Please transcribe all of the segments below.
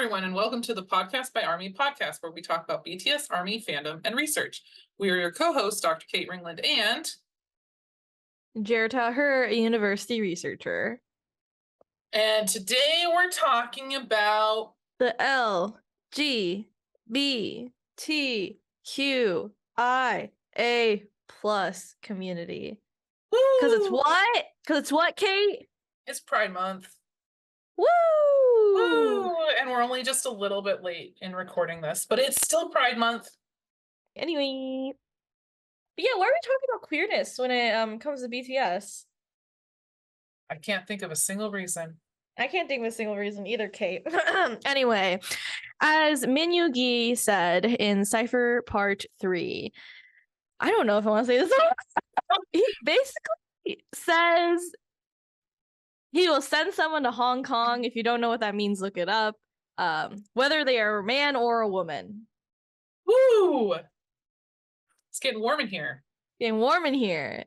everyone, and welcome to the Podcast by Army podcast, where we talk about BTS, Army, fandom, and research. We are your co-hosts, Dr. Kate Ringland and Jhertau Her, a university researcher. And today we're talking about the LGBTQIA plus community. Because it's what? Because it's what, Kate? It's Pride Month. Woo! Woo! And we're only just a little bit late in recording this, but it's still Pride Month. Anyway. But yeah, why are we talking about queerness when it comes to BTS? I can't think of a single reason. I can't think of a single reason either, Kate. Anyway, as Min said in Cypher Part 3, I don't know if I want to say this. He basically says he will send someone to Hong Kong. If you don't know what that means, look it up. Whether they are a man or a woman. Woo! It's getting warm in here. Getting warm in here.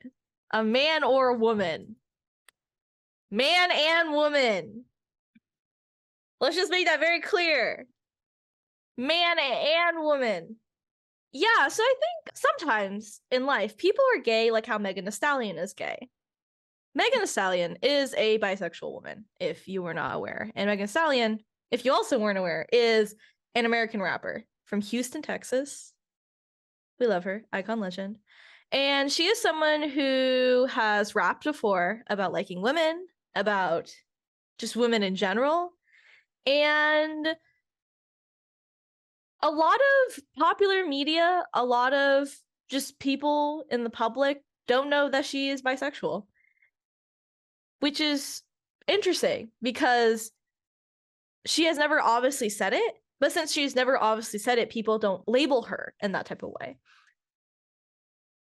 A man or a woman. Man and woman. Let's just make that very clear. Man and woman. Yeah, so I think sometimes in life, people are gay like how Megan Thee Stallion is gay. Megan Thee Stallion is a bisexual woman, if you were not aware. And Megan Thee Stallion, if you also weren't aware, is an American rapper from Houston, Texas. We love her, icon legend. And she is someone who has rapped before about liking women, about just women in general. And a lot of popular media, a lot of just people in the public don't know that she is bisexual. Which is interesting because she has never obviously said it, but since she's never obviously said it, people don't label her in that type of way.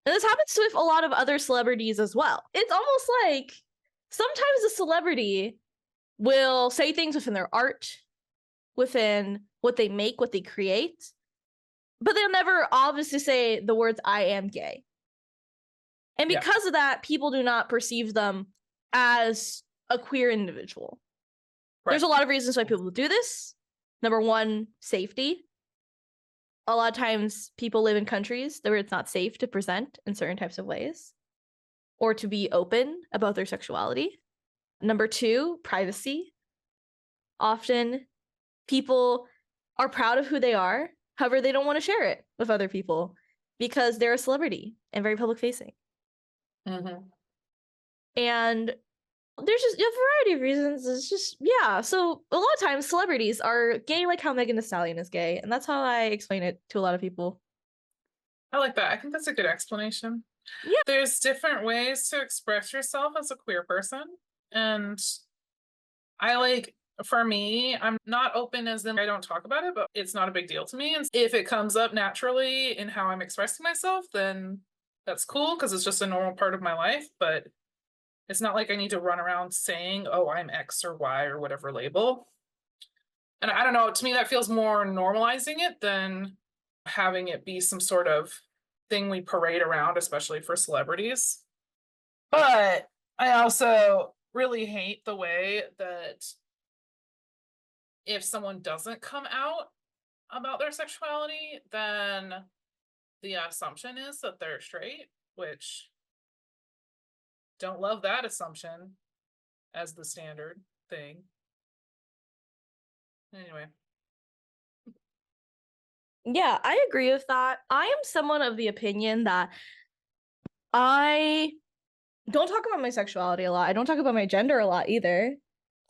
And this happens with a lot of other celebrities as well. It's almost like sometimes a celebrity will say things within their art, within what they make, what they create, but they'll never obviously say the words, I am gay. And because of that, people do not perceive them as a queer individual. Right. There's a lot of reasons why people do this. Number one, safety. A lot of times people live in countries where it's not safe to present in certain types of ways or to be open about their sexuality. Number two, privacy. Often people are proud of who they are. However, they don't want to share it with other people because they're a celebrity and very public facing. Mm-hmm. And there's just a variety of reasons. It's just, yeah. So a lot of times celebrities are gay like how Megan Thee Stallion is gay. And that's how I explain it to a lot of people. I like that. I think that's a good explanation. Yeah. There's different ways to express yourself as a queer person. And for me, I'm not open as in I don't talk about it, but it's not a big deal to me. And if it comes up naturally in how I'm expressing myself, then that's cool because it's just a normal part of my life. But it's not like I need to run around saying, oh, I'm X or Y or whatever label. And I don't know, to me, that feels more normalizing it than having it be some sort of thing we parade around, especially for celebrities. But I also really hate the way that if someone doesn't come out about their sexuality, then the assumption is that they're straight, which don't love that assumption as the standard thing. Anyway. Yeah, I agree with that. I am someone of the opinion that I don't talk about my sexuality a lot. I don't talk about my gender a lot either.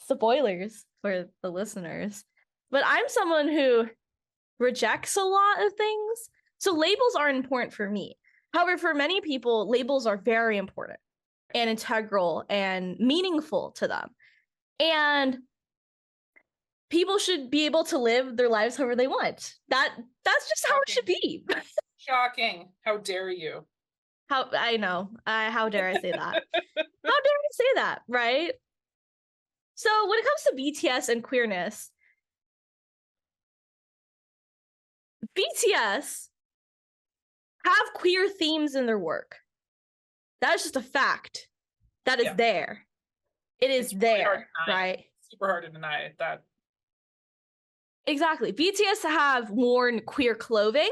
Spoilers for the listeners. But I'm someone who rejects a lot of things. So labels are important for me. However, for many people, labels are very important and integral and meaningful to them. And people should be able to live their lives however they want. That's just how it should be. Shocking. How dare you? I know. How dare I say that? How dare I say that, right? So when it comes to BTS and queerness, BTS have queer themes in their work. That is just a fact. That is there. It is there, right? Super hard to deny that. Exactly. BTS have worn queer clothing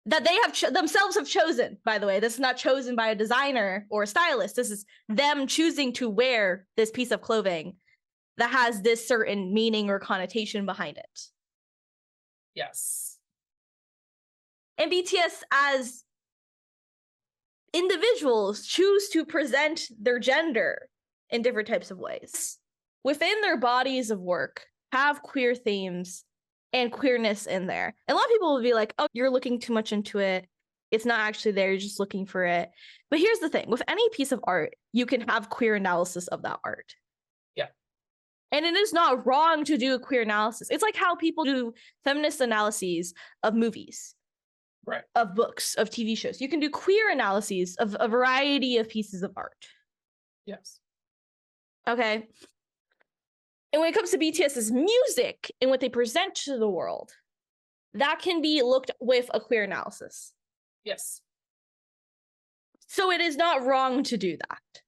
that they have themselves have chosen, by the way. This is not chosen by a designer or a stylist. This is them choosing to wear this piece of clothing that has this certain meaning or connotation behind it. Yes. And BTS as individuals choose to present their gender in different types of ways. Within their bodies of work, have queer themes and queerness in there. And a lot of people will be like, oh, you're looking too much into it. It's not actually there. You're just looking for it. But here's the thing. With any piece of art, you can have queer analysis of that art. Yeah. And it is not wrong to do a queer analysis. It's like how people do feminist analyses of movies. Right. Of books, of TV shows. You can do queer analyses of a variety of pieces of art. Yes. Okay. And when it comes to BTS's music and what they present to the world, that can be looked with a queer analysis. Yes. So it is not wrong to do that.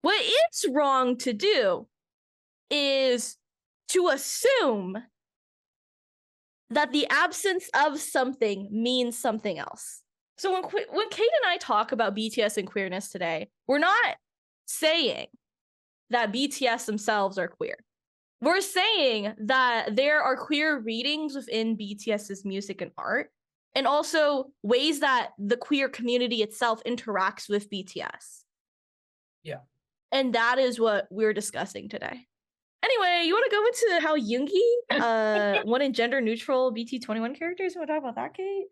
What is wrong to do is to assume that the absence of something means something else. So when Kate and I talk about BTS and queerness today, we're not saying that BTS themselves are queer. We're saying that there are queer readings within BTS's music and art, and also ways that the queer community itself interacts with BTS. Yeah. And that is what we're discussing today. Anyway, you want to go into how Yoongi wanted gender-neutral BT21 characters? You want to talk about that, Kate?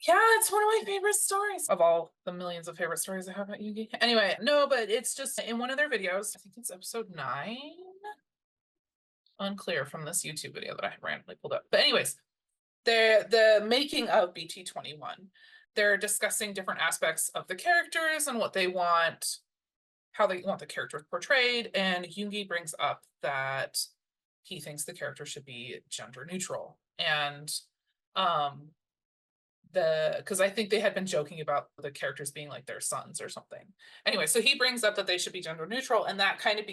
Yeah, it's one of my favorite stories of all the millions of favorite stories I have about Yoongi. Anyway, no, but it's just in one of their videos. I think it's episode 9. Unclear from this YouTube video that I randomly pulled up. But anyways, the making of BT21. They're discussing different aspects of the characters and what they want, how they want the characters portrayed. And Yoongi brings up that he thinks the character should be gender neutral. And because I think they had been joking about the characters being like their sons or something. Anyway, so he brings up that they should be gender neutral, and that kind of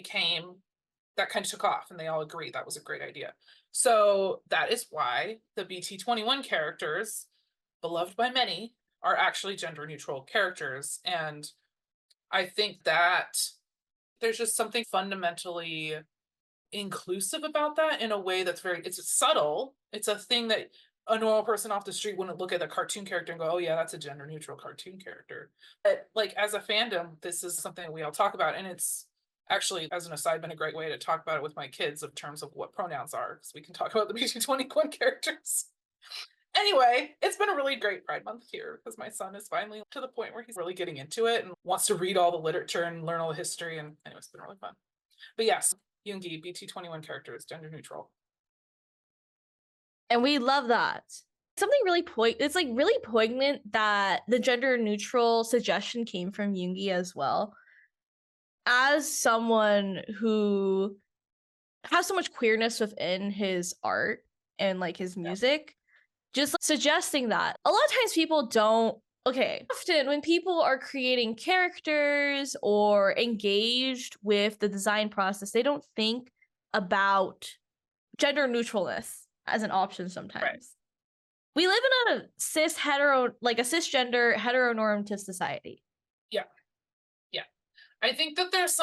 took off, and they all agreed that was a great idea. So that is why the BT21 characters, beloved by many, are actually gender neutral characters. And I think that there's just something fundamentally inclusive about that in a way that's it's subtle. It's a thing that a normal person off the street wouldn't look at a cartoon character and go, oh yeah, that's a gender neutral cartoon character. But like as a fandom, this is something we all talk about. And it's actually, as an aside, been a great way to talk about it with my kids in terms of what pronouns are, because we can talk about the BT21 characters. Anyway, it's been a really great Pride Month here because my son is finally to the point where he's really getting into it and wants to read all the literature and learn all the history. And anyway, it's been really fun. But yes, Yoongi, BT21 characters, gender neutral. And we love that. Something really it's like really poignant that the gender neutral suggestion came from Yoongi as well. As someone who has so much queerness within his art and like his music, just suggesting that. A lot of times people don't, often when people are creating characters or engaged with the design process, they don't think about gender neutralness as an option sometimes. Right. We live in a cisgender heteronormative society. Yeah. Yeah. I think that there's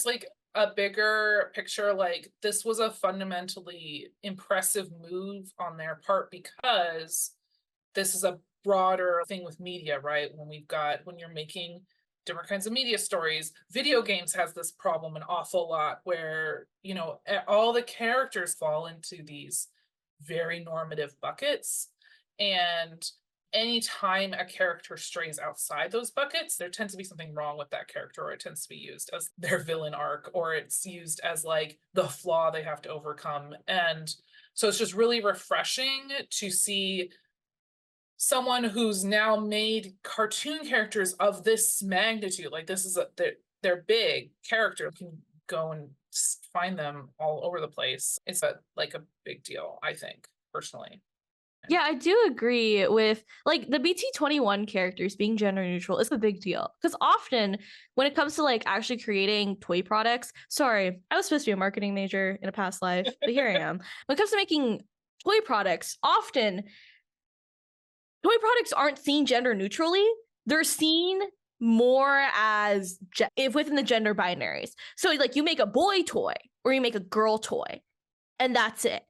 like a bigger picture, like this was a fundamentally impressive move on their part because this is a broader thing with media, right? When you're making different kinds of media stories, video games has this problem an awful lot where, all the characters fall into these very normative buckets. And anytime a character strays outside those buckets, there tends to be something wrong with that character, or it tends to be used as their villain arc, or it's used as like the flaw they have to overcome. And so it's just really refreshing to see someone who's now made cartoon characters of this magnitude. Like this is they're big character. You can go and find them all over the place. It's a big deal, I think, personally. Yeah, I do agree with like the BT21 characters being gender neutral is a big deal because often when it comes to like actually creating toy products, sorry, I was supposed to be a marketing major in a past life, but here I am. When it comes to making toy products, often toy products aren't seen gender neutrally. They're seen more as if within the gender binaries. So like you make a boy toy or you make a girl toy and that's it.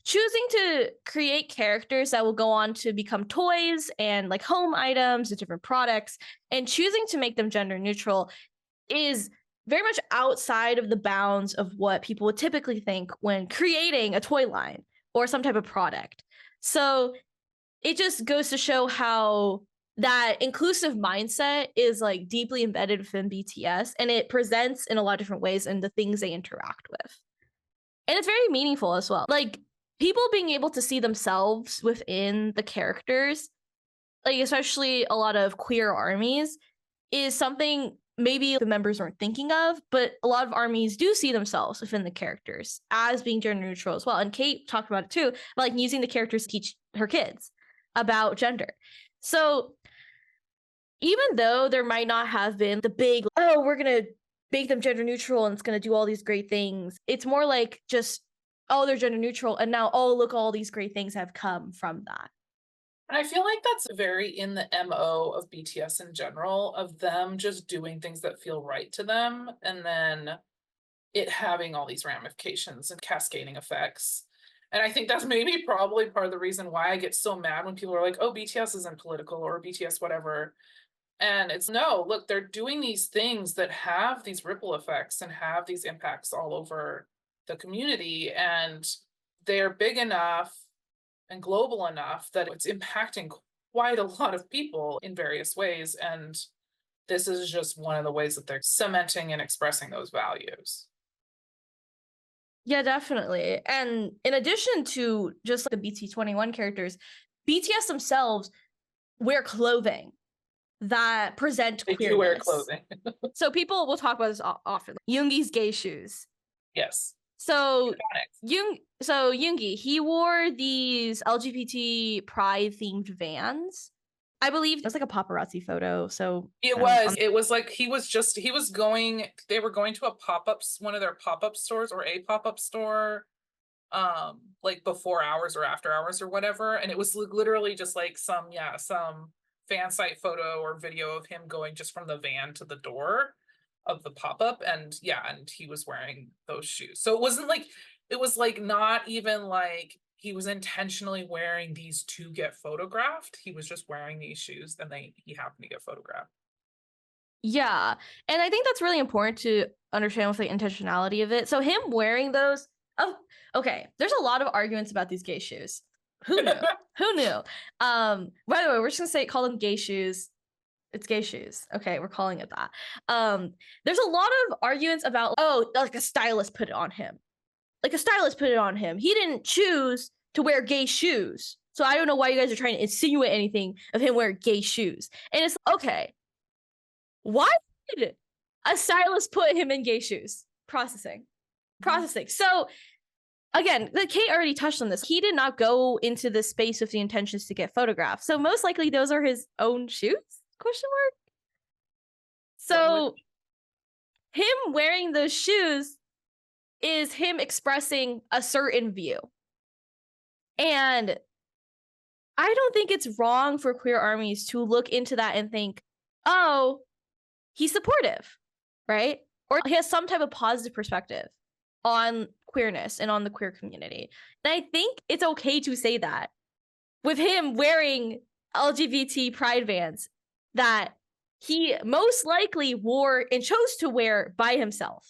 Choosing to create characters that will go on to become toys and like home items and different products and choosing to make them gender neutral is very much outside of the bounds of what people would typically think when creating a toy line or some type of product. So it just goes to show how that inclusive mindset is like deeply embedded within BTS and it presents in a lot of different ways in the things they interact with. And it's very meaningful as well. Like people being able to see themselves within the characters, like especially a lot of queer armies, is something maybe the members weren't thinking of, but a lot of armies do see themselves within the characters as being gender neutral as well. And Kate talked about it too, about like using the characters to teach her kids about gender. So even though there might not have been the big, oh, we're going to make them gender neutral and it's going to do all these great things, it's more like just, oh, they're gender neutral. And now, oh, look, all these great things have come from that. And I feel like that's very in the MO of BTS in general, of them just doing things that feel right to them and then it having all these ramifications and cascading effects. And I think that's maybe probably part of the reason why I get so mad when people are like, oh, BTS isn't political or BTS whatever. And it's no, look, they're doing these things that have these ripple effects and have these impacts all over the community. And they're big enough and global enough that it's impacting quite a lot of people in various ways. And this is just one of the ways that they're cementing and expressing those values. Yeah, definitely. And in addition to just like the BT21 characters, BTS themselves wear clothing that present They queerness. do wear clothing. So people will talk about this often. Yoongi's gay shoes. Yes. So Iconic. Yoongi, he wore these LGBT pride themed Vans. I believe it was like a paparazzi photo. So It was like he was going, they were going to a pop-ups, one of their pop-up stores or a pop-up store, like before hours or after hours or whatever. And it was literally just like some fan site photo or video of him going just from the van to the door of the pop-up. And he was wearing those shoes. So it was like not even like he was intentionally wearing these to get photographed. He was just wearing these shoes and he happened to get photographed. yeah. And I think that's really important to understand with the intentionality of it. So him wearing those, oh, okay. There's a lot of arguments about these gay shoes. Who knew? Who knew? By the way, we're just gonna call them gay shoes. It's gay shoes. Okay, we're calling it that. There's a lot of arguments about, oh, like a stylist put it on him. Like a stylist put it on him. He didn't choose to wear gay shoes. So I don't know why you guys are trying to insinuate anything of him wearing gay shoes. And it's okay. Why did a stylist put him in gay shoes? Processing. So again, Kate already touched on this. He did not go into this space with the intentions to get photographed. So most likely those are his own shoes? Question mark. So him wearing those shoes is him expressing a certain view. And I don't think it's wrong for queer armies to look into that and think, oh, he's supportive, right? Or he has some type of positive perspective on queerness and on the queer community. And I think it's okay to say that with him wearing LGBT pride Vans that he most likely wore and chose to wear by himself.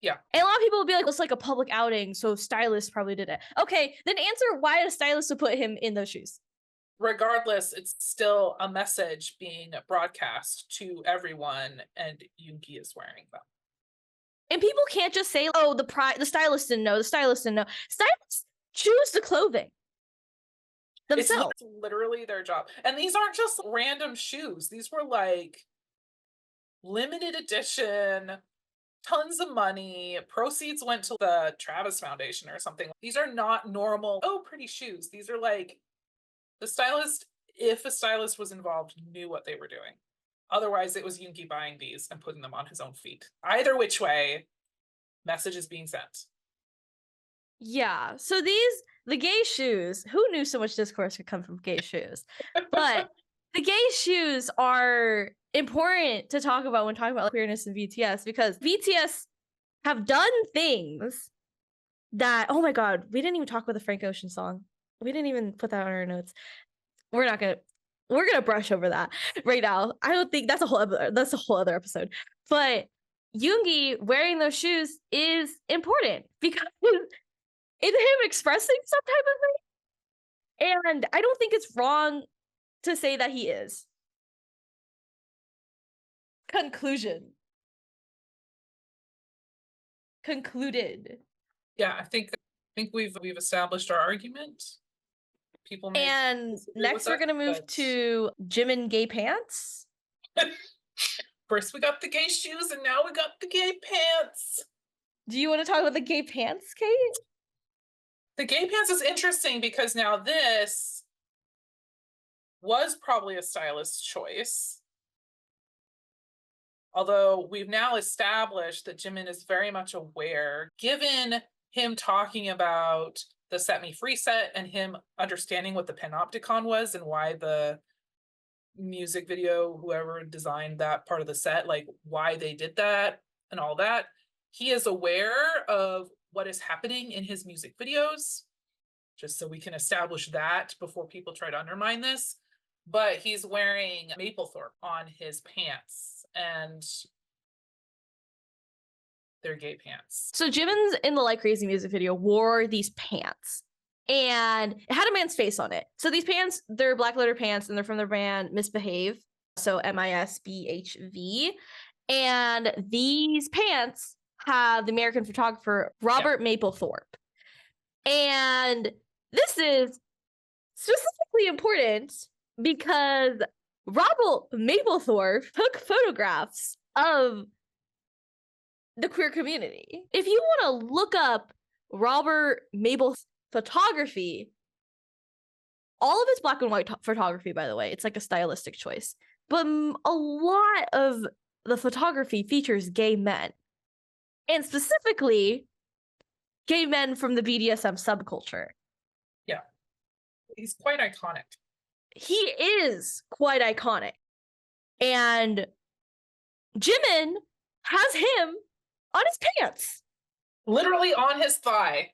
Yeah. And a lot of people will be like, it's like a public outing, so stylists probably did it. Okay, then answer why a stylist would put him in those shoes. Regardless, it's still a message being broadcast to everyone, and Yoongi is wearing them. And people can't just say, oh, the stylist didn't know, the stylist didn't know. Stylists choose the clothing themselves. It's literally their job. And these aren't just random shoes. These were like limited edition, tons of money. Proceeds went to the Travis Foundation or something. These are not normal, oh, pretty shoes. These are like The stylist, if a stylist was involved, knew what they were doing. Otherwise, it was Yoongi buying these and putting them on his own feet. Either which way, message is being sent. Yeah. So the gay shoes, who knew so much discourse could come from gay shoes? But the gay shoes are important to talk about when talking about queerness in BTS, because BTS have done things that, oh my God, we didn't even talk about the Frank Ocean song. We didn't even put that on our notes. We're gonna brush over that right now. I don't think that's a whole other episode. But Yoongi wearing those shoes is important because it's him expressing some type of thing. And I don't think it's wrong to say that he is. Conclusion. Concluded. Yeah, I think we've established our argument. People may And next we're gonna move to Jimin gay pants. First we got the gay shoes and now we got the gay pants. Do you want to talk about the gay pants, Kate? The gay pants is interesting because now this was probably a stylist's choice. Although we've now established that Jimin is very much aware, given him talking about the Set Me Free set and him understanding what the panopticon was and why the music video, whoever designed that part of the set, like why they did that and all that. He is aware of what is happening in his music videos, just so we can establish that before people try to undermine this. But he's wearing Maplethorpe on his pants, and they're gay pants. So Jimin's in the Like Crazy music video wore these pants, and it had a man's face on it. So these pants, they're black leather pants, and they're from the brand Misbehave, so MISBHV. And these pants have the American photographer Robert Mapplethorpe. And this is specifically important because Robert Mapplethorpe took photographs of the queer community. If you want to look up Robert Mapplethorpe's photography, all of it's black and white photography, by the way. It's like a stylistic choice. But a lot of the photography features gay men. And specifically, gay men from the BDSM subculture. Yeah. He's quite iconic. He is quite iconic. And Jimin has him on his pants. Literally on his thigh.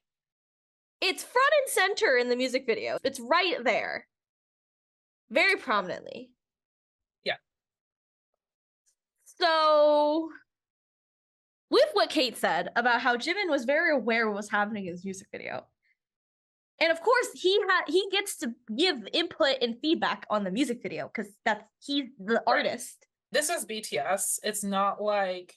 It's front and center in the music video. It's right there. Very prominently. Yeah. So, with what Kate said about how Jimin was very aware of what was happening in his music video. And of course, he gets to give input and feedback on the music video because he's the artist. This is BTS. It's not like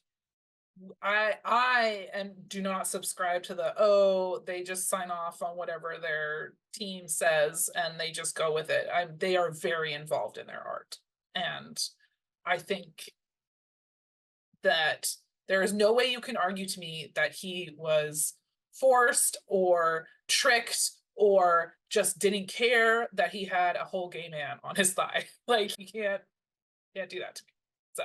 I do not subscribe to they just sign off on whatever their team says and they just go with it. They are very involved in their art. And I think that there is no way you can argue to me that he was forced or tricked or just didn't care that he had a whole gay man on his thigh. Like, you can't do that to me. So,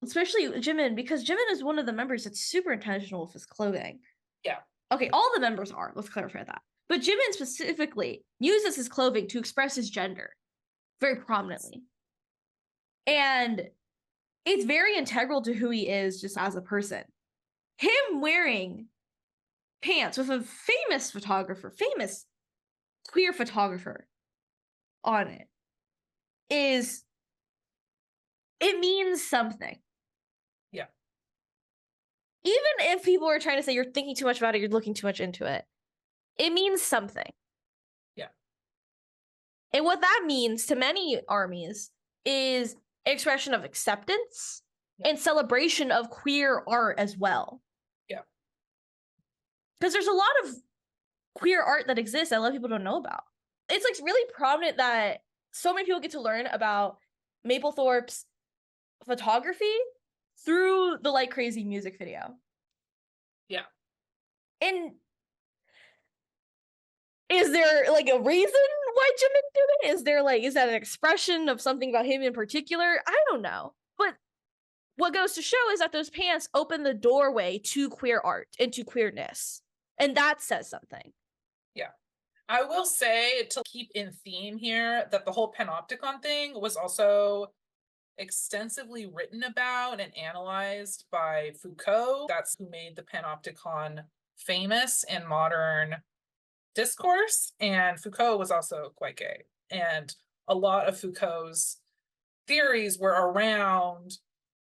especially Jimin, because Jimin is one of the members that's super intentional with his clothing. Yeah. Okay, all the members are. Let's clarify that. But Jimin specifically uses his clothing to express his gender very prominently. And it's very integral to who he is just as a person. Him wearing pants with a famous queer photographer on it means something. Yeah. Even if people are trying to say you're thinking too much about it, you're looking too much into it, it means something. Yeah. And what that means to many armies is expression of acceptance and celebration of queer art as well. Yeah. Because there's a lot of queer art that exists that a lot of people don't know about. It's like really prominent that so many people get to learn about Mapplethorpe's photography through the Like Crazy music video. Yeah. And Is there like a reason why Jimin do it? Is that an expression of something about him in particular? I don't know. But what goes to show is that those pants open the doorway to queer art and to queerness. And that says something. Yeah. I will say, to keep in theme here, that the whole panopticon thing was also extensively written about and analyzed by Foucault. That's who made the panopticon famous in modern discourse. And Foucault was also quite gay. And a lot of Foucault's theories were around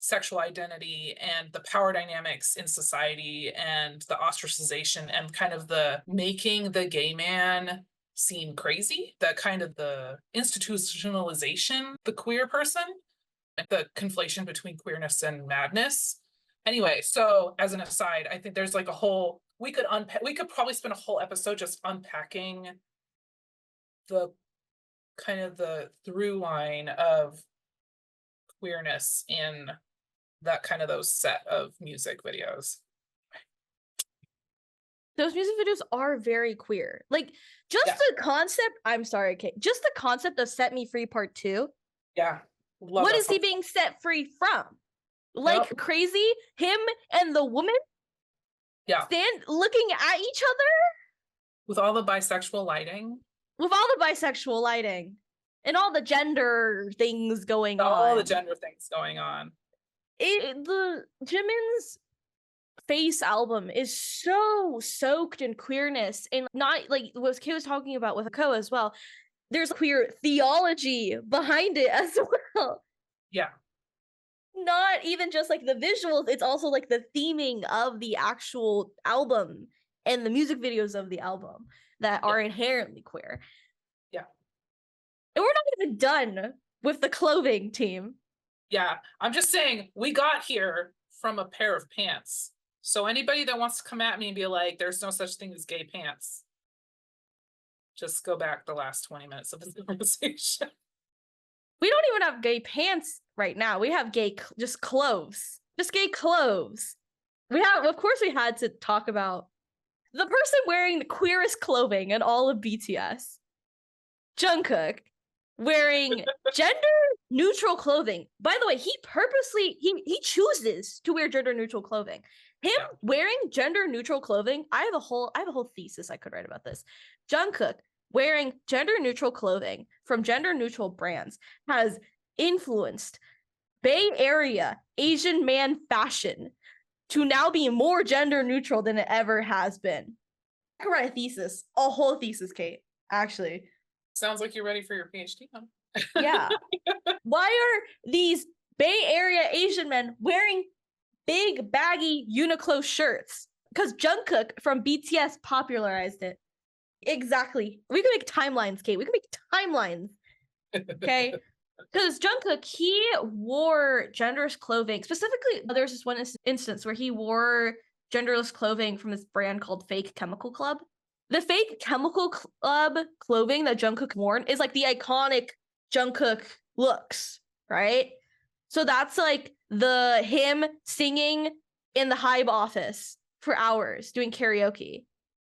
sexual identity and the power dynamics in society and the ostracization and kind of the making the gay man seem crazy, that kind of the institutionalization, the queer person, the conflation between queerness and madness. Anyway, so as an aside, I think there's like a whole, we could probably spend a whole episode just unpacking the kind of the through line of queerness in that kind of those set of music videos. Those music videos are very queer. Like, just the concept, I'm sorry, Kate, just the concept of Set Me Free Part 2. Yeah. What is he being set free from? Like, crazy? Him and the woman? Yeah. Stand looking at each other? With all the bisexual lighting. With all the bisexual lighting. And all the gender things going on. All the gender things going on. The Jimin's Face album is so soaked in queerness, and not like what Kate was talking about with Ko as well. There's queer theology behind it as well. Yeah. Not even just like the visuals, it's also like the theming of the actual album and the music videos of the album that are inherently queer. Yeah. And we're not even done with the clothing team. Yeah, I'm just saying, we got here from a pair of pants. So anybody that wants to come at me and be like, there's no such thing as gay pants, just go back the last 20 minutes of this conversation. We don't even have gay pants right now. We have just clothes. Just gay clothes. Of course, we had to talk about the person wearing the queerest clothing in all of BTS. Jungkook, wearing gender neutral clothing. By the way, he purposely he chooses to wear gender neutral clothing. Him wearing gender neutral clothing, I have a whole thesis I could write about this. Jungkook wearing gender neutral clothing from gender neutral brands has influenced Bay Area Asian man fashion to now be more gender neutral than it ever has been. I could write a whole thesis, Kate, actually. Sounds like you're ready for your PhD, huh? Yeah. Why are these Bay Area Asian men wearing big baggy Uniqlo shirts? Because Jungkook from BTS popularized it. Exactly. We can make timelines, Kate. We can make timelines. Okay. Because Jungkook, he wore genderless clothing. Specifically, there's this one instance where he wore genderless clothing from this brand called Fake Chemical Club. The Fake Chemical Club clothing that Jungkook worn is like the iconic Jungkook looks, right? So that's like him singing in the Hybe office for hours doing karaoke.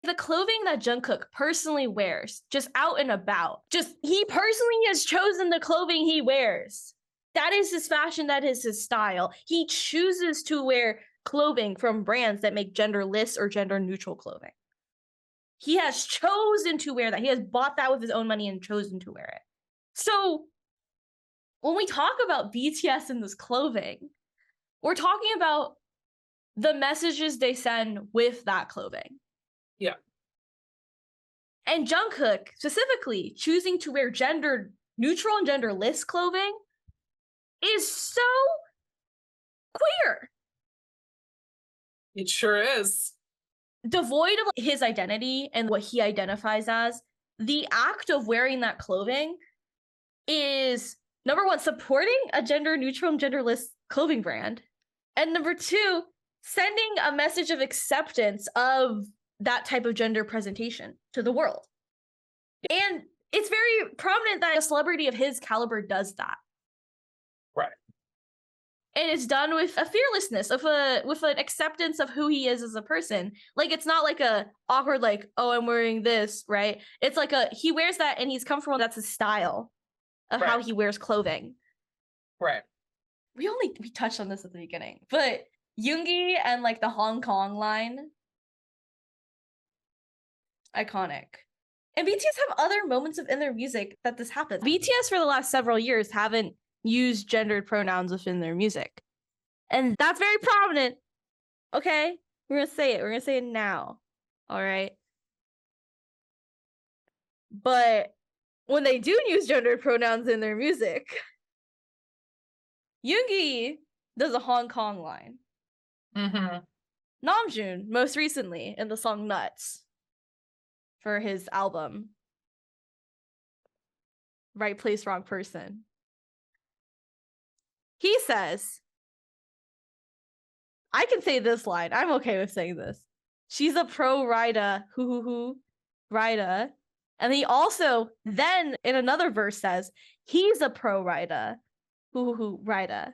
The clothing that Jungkook personally wears, just out and about, he personally has chosen the clothing he wears. That is his fashion, that is his style. He chooses to wear clothing from brands that make genderless or gender neutral clothing. He has chosen to wear that. He has bought that with his own money and chosen to wear it. So when we talk about BTS in this clothing, we're talking about the messages they send with that clothing. Yeah. And Jungkook, specifically, choosing to wear gender neutral and genderless clothing is so queer. It sure is. Devoid of his identity and what he identifies as, the act of wearing that clothing is, number one, supporting a gender neutral and genderless clothing brand. And number two, sending a message of acceptance of that type of gender presentation to the world. And it's very prominent that a celebrity of his caliber does that. Right. And it's done with a fearlessness, with an acceptance of who he is as a person. Like, it's not like a awkward, like, oh, I'm wearing this, right? It's like he wears that and he's comfortable. That's his style of how he wears clothing. Right. We touched on this at the beginning, but Yoongi and like the Hong Kong line, iconic. And BTS have other moments in their music that this happens. BTS for the last several years haven't used gendered pronouns within their music. And that's very prominent. Okay? We're gonna say it. We're gonna say it now. All right? But when they do use gendered pronouns in their music, Yoongi does a Hong Kong line. Namjoon, most recently, in the song Nuts for his album Right Place, Wrong Person. He says, I can say this line. I'm okay with saying this. She's a pro Rida, Rida. And he also then in another verse says, he's a pro Rida, Rida.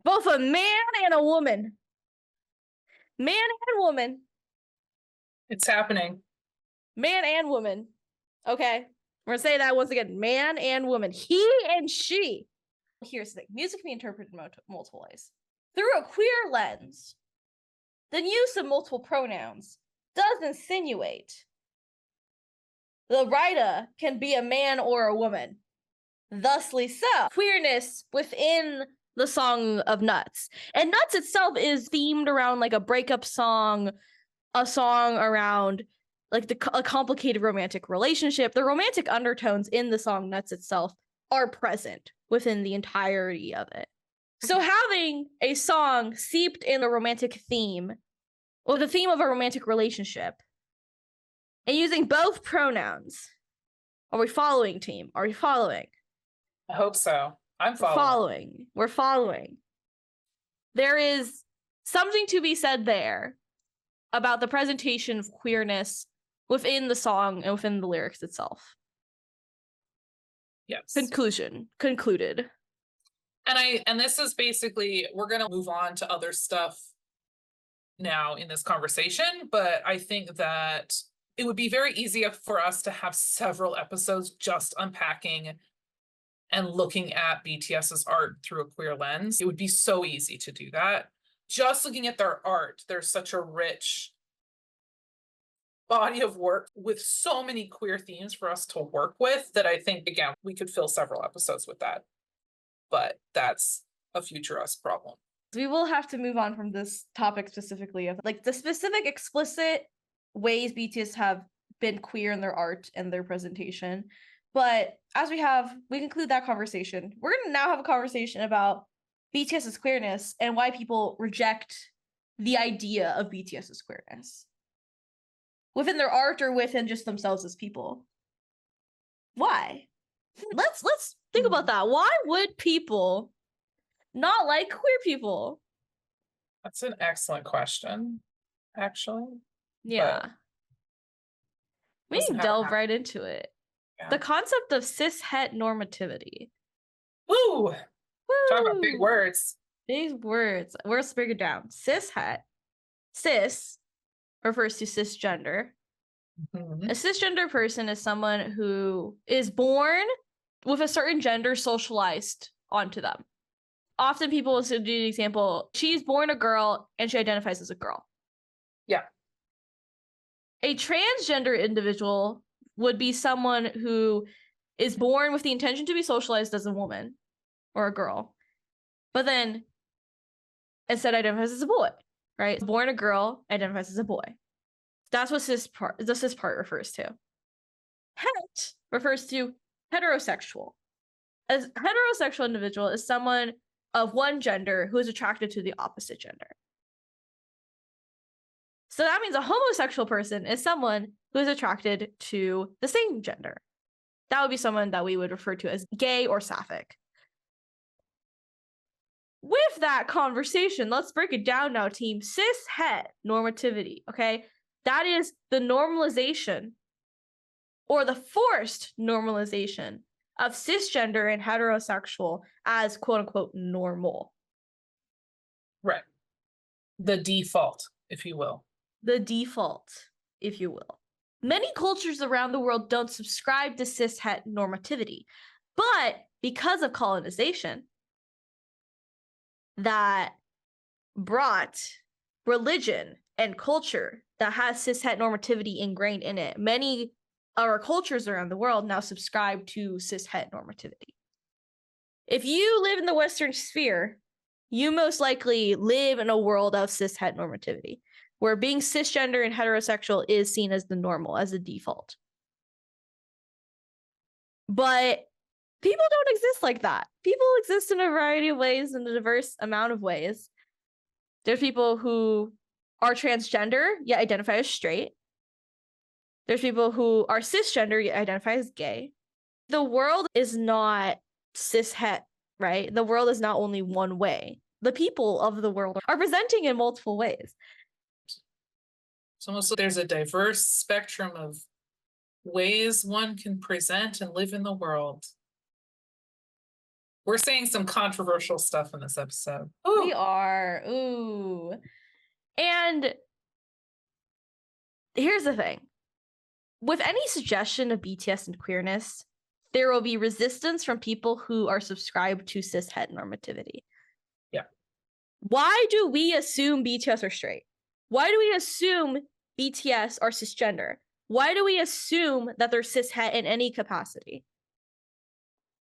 Both a man and a woman. Man and woman. It's happening. Man and woman. Okay. We're gonna say that once again. Man and woman. He and she. Here's the thing. Music can be interpreted in multiple ways. Through a queer lens, the use of multiple pronouns does insinuate the writer can be a man or a woman. Thusly so. Queerness within the song of Nuts. And Nuts itself is themed around like a breakup song, a song around like a complicated romantic relationship. The romantic undertones in the song Nuts itself are present within the entirety of it. So having a song seeped in a romantic theme, or the theme of a romantic relationship, and using both pronouns. Are we following, team? Are we following? I hope so. I'm following. We're following. There is something to be said there about the presentation of queerness within the song and within the lyrics itself. Yes. Concluded. And this is basically, we're going to move on to other stuff now in this conversation, but I think that it would be very easy for us to have several episodes just unpacking and looking at BTS's art through a queer lens. It would be so easy to do that. Just looking at their art, there's such a rich body of work with so many queer themes for us to work with that I think, again, we could fill several episodes with that. But that's a future us problem. We will have to move on from this topic specifically of like the specific explicit ways BTS have been queer in their art and their presentation. But as we conclude that conversation, we're going to now have a conversation about BTS's queerness and why people reject the idea of BTS's queerness within their art or within just themselves as people. Why? Let's think about that. Why would people not like queer people? That's an excellent question, actually. Yeah. We can delve right into it. Yeah. The concept of cis-het normativity. Woo! Talk about big words. Big words. Let's break it down. Cis-het. Cis refers to cisgender. Mm-hmm. A cisgender person is someone who is born with a certain gender socialized onto them. Often people will do the example, she's born a girl and she identifies as a girl. Yeah. A transgender individual would be someone who is born with the intention to be socialized as a woman or a girl, but then instead identifies as a boy, right? Born a girl, identifies as a boy. That's what the cis part refers to. Het refers to heterosexual. A heterosexual individual is someone of one gender who is attracted to the opposite gender. So that means a homosexual person is someone who is attracted to the same gender. That would be someone that we would refer to as gay or sapphic. With that conversation, let's break it down now, team. Cis-het normativity, okay? That is the normalization or the forced normalization of cisgender and heterosexual as quote unquote normal. Right. The default, if you will. The default, if you will. Many cultures around the world don't subscribe to cishet normativity, but because of colonization that brought religion and culture that has cishet normativity ingrained in it, many of our cultures around the world now subscribe to cishet normativity. If you live in the Western sphere, you most likely live in a world of cishet normativity, where being cisgender and heterosexual is seen as the normal, as the default. But people don't exist like that. People exist in a variety of ways, in a diverse amount of ways. There's people who are transgender, yet identify as straight. There's people who are cisgender, yet identify as gay. The world is not cishet, right? The world is not only one way. The people of the world are presenting in multiple ways. It's almost like there's a diverse spectrum of ways one can present and live in the world. We're saying some controversial stuff in this episode. Ooh. We are. Ooh. And here's the thing. With any suggestion of BTS and queerness, there will be resistance from people who are subscribed to cishet normativity. Yeah. Why do we assume BTS are straight? Why do we assume BTS are cisgender? Why do we assume that they're cishet in any capacity?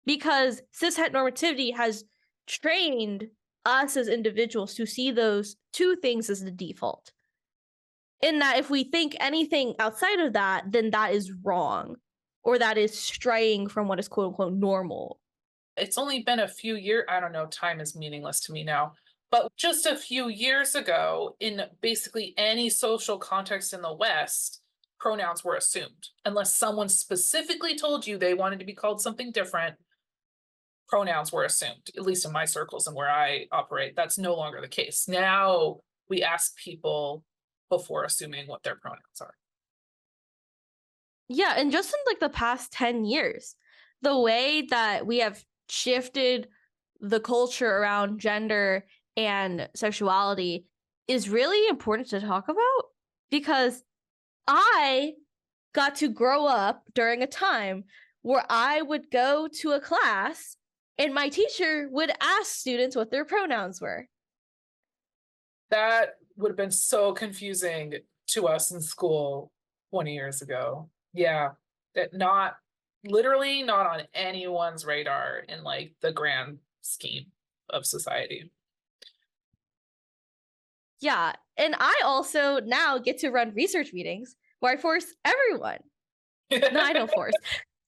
Because cishet normativity has trained us as individuals to see those two things as the default. In that if we think anything outside of that, then that is wrong, or that is straying from what is quote unquote normal. It's only been a few years. I don't know, time is meaningless to me now. But just a few years ago, in basically any social context in the West, pronouns were assumed. Unless someone specifically told you they wanted to be called something different, pronouns were assumed, at least in my circles and where I operate. That's no longer the case. Now we ask people before assuming what their pronouns are. Yeah, and just in like the past 10 years, the way that we have shifted the culture around gender and sexuality is really important to talk about, because I got to grow up during a time where I would go to a class and my teacher would ask students what their pronouns were. That would have been so confusing to us in school 20 years ago. Yeah, that not on anyone's radar in like the grand scheme of society. Yeah, and I also now get to run research meetings where I force everyone. No, I don't force.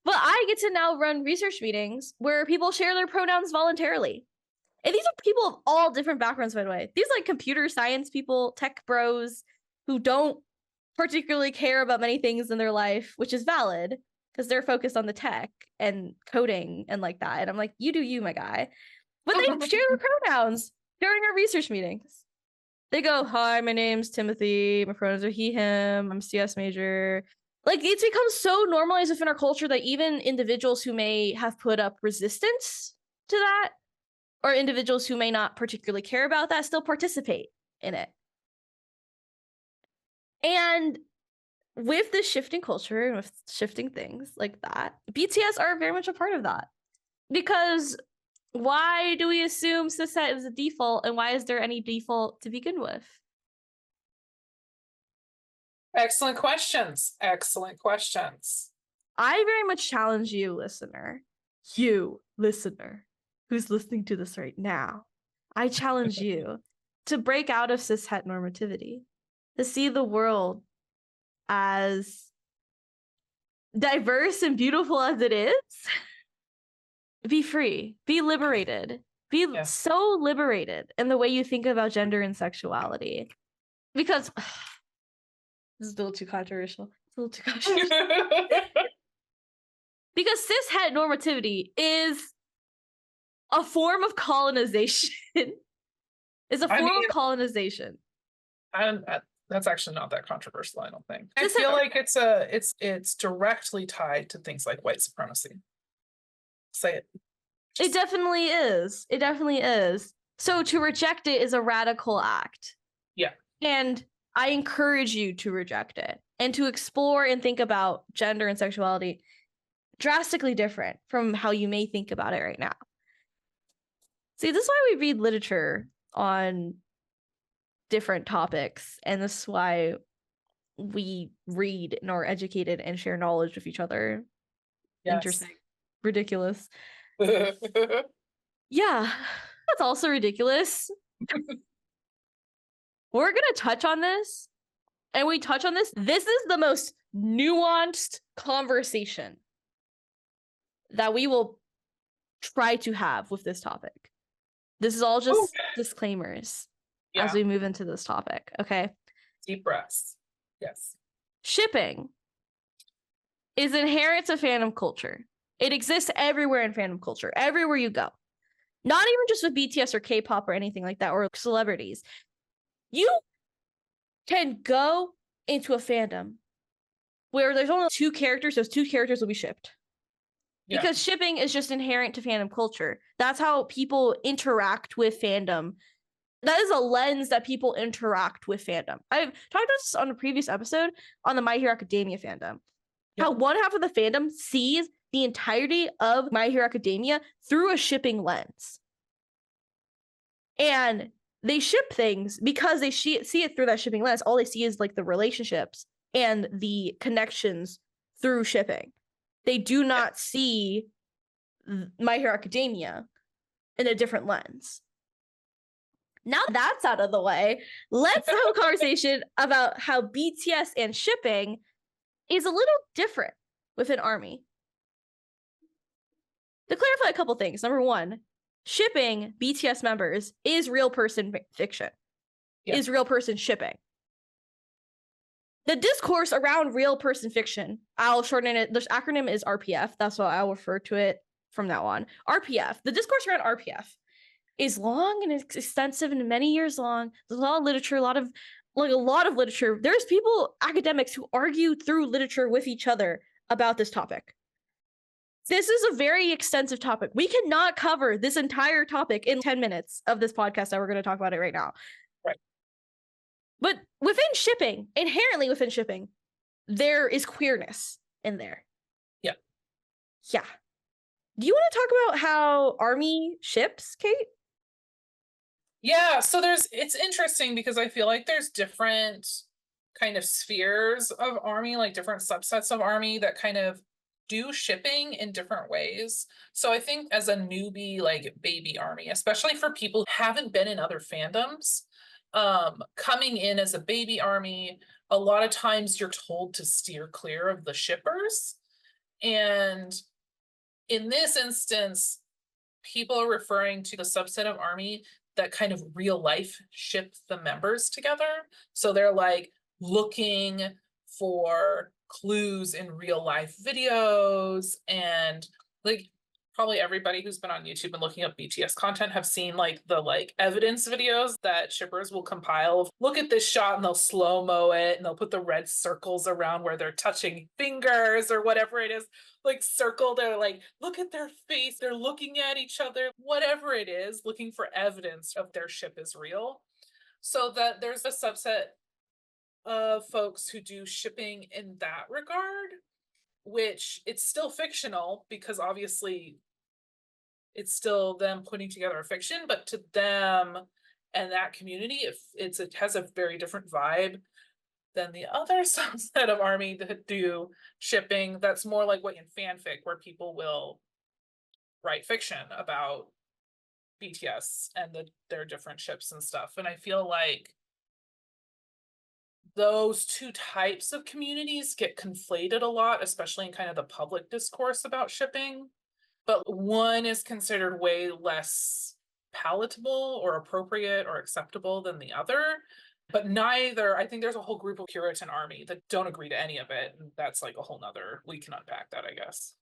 But I get to now run research meetings where people share their pronouns voluntarily. And these are people of all different backgrounds, by the way. These are like computer science people, tech bros who don't particularly care about many things in their life, which is valid because they're focused on the tech and coding and like that. And I'm like, you do you, my guy. But they share their pronouns during our research meetings. They go, hi, my name's Timothy. My pronouns are he, him. I'm a CS major. Like, it's become so normalized within our culture that even individuals who may have put up resistance to that, or individuals who may not particularly care about that, still participate in it. And with the shifting culture and with shifting things like that, BTS are very much a part of that. Because why do we assume cishet is a default, and why is there any default to begin with? Excellent questions. Excellent questions. I very much challenge you, listener. You, listener, who's listening to this right now. I challenge you to break out of cishet normativity, to see the world as diverse and beautiful as it is. Be free, be liberated, be so liberated in the way you think about gender and sexuality. Because this is a little too controversial. It's a little too controversial. Because cishet normativity is a form of colonization. It's a form of colonization. That's actually not that controversial, I don't think. I feel like it's directly tied to things like white supremacy. Say it. It definitely is. It definitely is. So to reject it is a radical act. Yeah. And I encourage you to reject it and to explore and think about gender and sexuality drastically different from how you may think about it right now. See, this is why we read literature on different topics, and this is why we read and are educated and share knowledge with each other. Yes. Interesting. Ridiculous. Yeah, that's also ridiculous. We're going to touch on this, and we touch on this. This is the most nuanced conversation that we will try to have with this topic. This is all just disclaimers as we move into this topic, okay? Deep breaths. Yes. Shipping is inherent to fandom culture. It exists everywhere in fandom culture, everywhere you go. Not even just with BTS or K-pop or anything like that, or celebrities. You can go into a fandom where there's only 2 characters, those 2 characters will be shipped. Yeah. Because shipping is just inherent to fandom culture. That's how people interact with fandom. That is a lens that people interact with fandom. I've talked about this on a previous episode on the My Hero Academia fandom. Yeah. How one half of the fandom sees the entirety of My Hero Academia through a shipping lens. And they ship things because they see it through that shipping lens. All they see is like the relationships and the connections through shipping. They do not see My Hero Academia in a different lens. Now that's out of the way, let's have a conversation about how BTS and shipping is a little different within ARMY. To clarify a couple things. Number 1, shipping BTS members is real person fiction, is real person shipping. The discourse around real person fiction, I'll shorten it. The acronym is RPF. That's what I'll refer to it from now on. RPF. The discourse around RPF is long and it's extensive and many years long. There's a lot of literature, a lot of literature. There's people, academics, who argue through literature with each other about this topic. This is a very extensive topic. We cannot cover this entire topic in 10 minutes of this podcast that we're going to talk about it right now. Right. But within shipping, inherently within shipping, there is queerness in there. Yeah. Yeah. Do you want to talk about how ARMY ships, Kate? Yeah, so it's interesting because I feel like there's different kind of spheres of ARMY, like different subsets of ARMY that kind of do shipping in different ways. So I think as a newbie, like baby ARMY, especially for people who haven't been in other fandoms, coming in as a baby ARMY, a lot of times you're told to steer clear of the shippers. And in this instance, people are referring to the subset of ARMY that kind of real life ship the members together. So they're like looking for clues in real life videos, and like probably everybody who's been on YouTube and looking up BTS content have seen like the evidence videos that shippers will compile. Look at this shot, and they'll slow-mo it, and they'll put the red circles around where they're touching fingers or whatever it is, like circle. They're like, look at their face, they're looking at each other, whatever it is, looking for evidence of their ship is real. So that there's a subset of folks who do shipping in that regard, which it's still fictional because obviously it's still them putting together a fiction, but to them and that community, it has a very different vibe than the other subset of ARMY that do shipping. That's more like what in fanfic, where people will write fiction about BTS and their different ships and stuff. And I feel like those 2 types of communities get conflated a lot, especially in kind of the public discourse about shipping. But one is considered way less palatable or appropriate or acceptable than the other. But neither, I think there's a whole group of Puritan ARMY that don't agree to any of it. And that's like a whole nother, we can unpack that, I guess.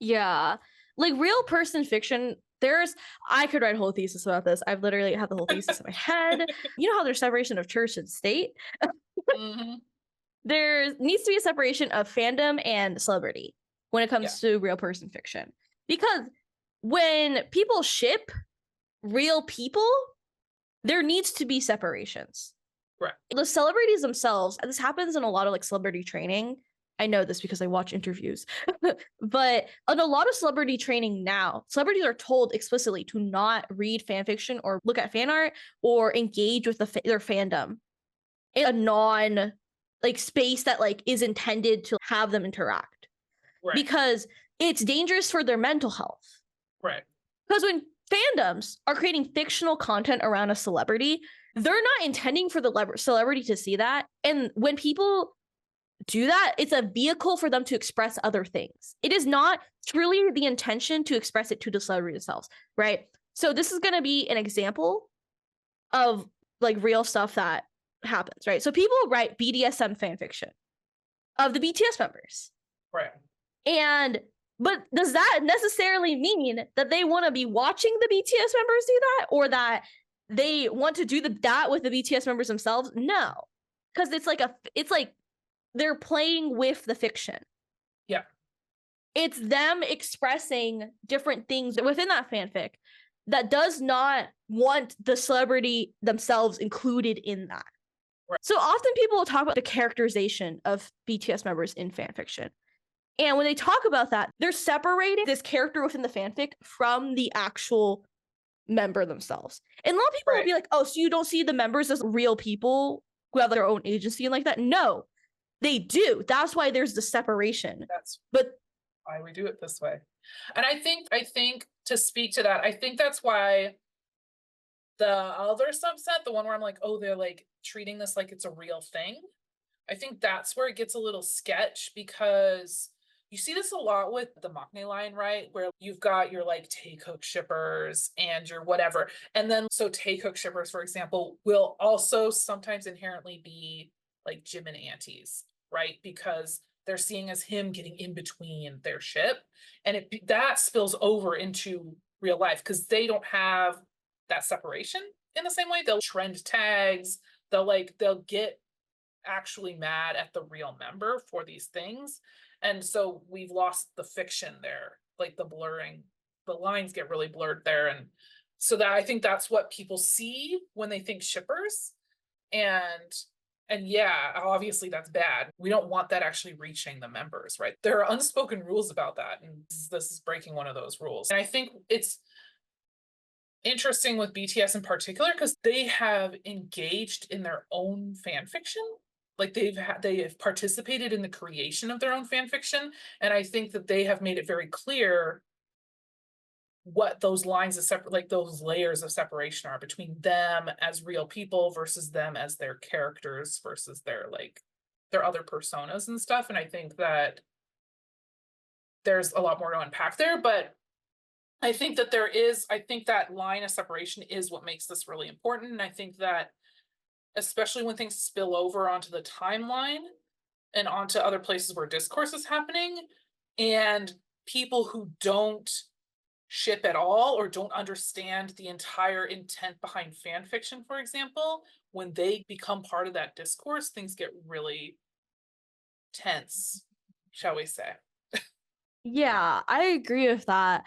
Yeah. Like real person fiction, I could write a whole thesis about this. I've literally had the whole thesis in my head. You know how there's separation of church and state? Mm-hmm. There needs to be a separation of fandom and celebrity when it comes to real person fiction. Because when people ship, real people, there needs to be separations. Right. The celebrities themselves, and this happens in a lot of like celebrity training. I know this because I watch interviews, but in a lot of celebrity training now, celebrities are told explicitly to not read fan fiction or look at fan art or engage with their fandom in a non like space that like is intended to have them interact, Right. because it's dangerous for their mental health. Right. Because when fandoms are creating fictional content around a celebrity, they're not intending for the celebrity to see that. And when people do that, it's a vehicle for them to express other things. It is not truly the intention to express it to the celebrity themselves, right? So this is going to be an example of like real stuff that happens, right? So people write BDSM fan fiction of the BTS members. Right. But does that necessarily mean that they want to be watching the BTS members do that, or that they want to do that with the BTS members themselves? No, because it's like they're playing with the fiction. Yeah. It's them expressing different things within that fanfic that does not want the celebrity themselves included in that. Right. So often people will talk about the characterization of BTS members in fanfiction. And when they talk about that, they're separating this character within the fanfic from the actual member themselves. And a lot of people will be like, oh, so you don't see the members as real people who have their own agency and like that? No, they do. That's why there's the separation. But why we do it this way. And I think to speak to that, I think that's why the other subset, the one where I'm like, oh, they're like treating this like it's a real thing. I think that's where it gets a little sketch, because you see this a lot with the Maknae line, right? Where you've got your like Taekook shippers and your whatever. And then so Taekook shippers, for example, will also sometimes inherently be like Jim and aunties, right? Because they're seeing as him getting in between their ship. And that spills over into real life because they don't have that separation in the same way. They'll trend tags, they'll get actually mad at the real member for these things. And so we've lost the fiction there, like the blurring, the lines get really blurred there. And so that I think that's what people see when they think shippers. And yeah, obviously that's bad. We don't want that actually reaching the members, right? There are unspoken rules about that. And this is breaking one of those rules. And I think it's interesting with BTS in particular, because they have engaged in their own fan fiction. Like they have participated in the creation of their own fan fiction. And I think that they have made it very clear what those lines of like those layers of separation are between them as real people versus them as their characters versus their other personas and stuff. And I think that there's a lot more to unpack there, but I think that line of separation is what makes this really important. And I think that especially when things spill over onto the timeline and onto other places where discourse is happening, and people who don't ship at all or don't understand the entire intent behind fan fiction, for example, when they become part of that discourse, things get really tense, shall we say. Yeah, I agree with that.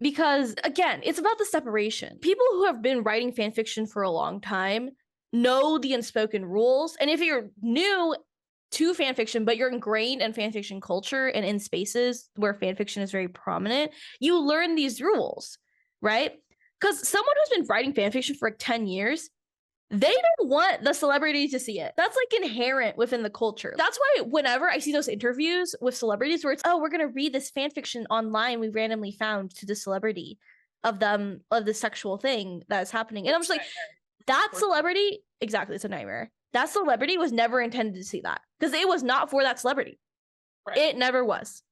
Because again, it's about the separation. People who have been writing fan fiction for a long time know the unspoken rules. And if you're new to fan fiction, but you're ingrained in fan fiction culture and in spaces where fan fiction is very prominent, you learn these rules, right? Because someone who's been writing fan fiction for like 10 years, they don't want the celebrity to see it. That's like inherent within the culture. That's why whenever I see those interviews with celebrities where it's, oh, we're going to read this fan fiction online we randomly found to the celebrity of the sexual thing that's happening. And I'm just like, that celebrity, exactly, it's a nightmare. That celebrity was never intended to see that because it was not for that celebrity. Right. It never was.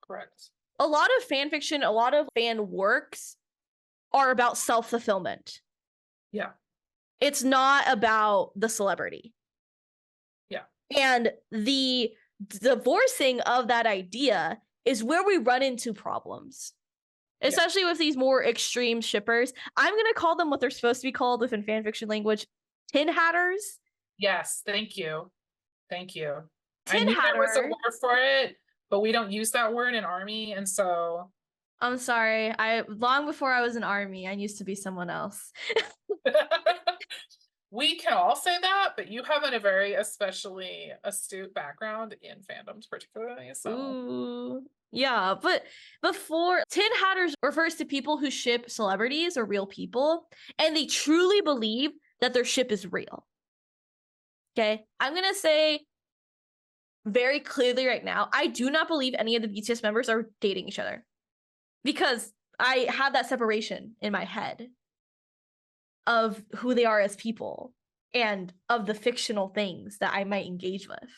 Correct. A lot of fan fiction, a lot of fan works are about self-fulfillment. Yeah. It's not about the celebrity. Yeah. And the divorcing of that idea is where we run into problems. Especially with these more extreme shippers. I'm going to call them what they're supposed to be called within fanfiction language. Tin hatters. Yes, thank you. Thank you. Tin I knew hatter. there was a word for it, but we don't use that word in ARMY. And so I'm sorry. Long before I was an ARMY, I used to be someone else. We can all say that, but you have a very especially astute background in fandoms, particularly. So, Ooh. Yeah, but before Tin Hatters refers to people who ship celebrities or real people, and they truly believe that their ship is real. Okay, I'm gonna say very clearly right now, I do not believe any of the BTS members are dating each other because I have that separation in my head of who they are as people and of the fictional things that I might engage with.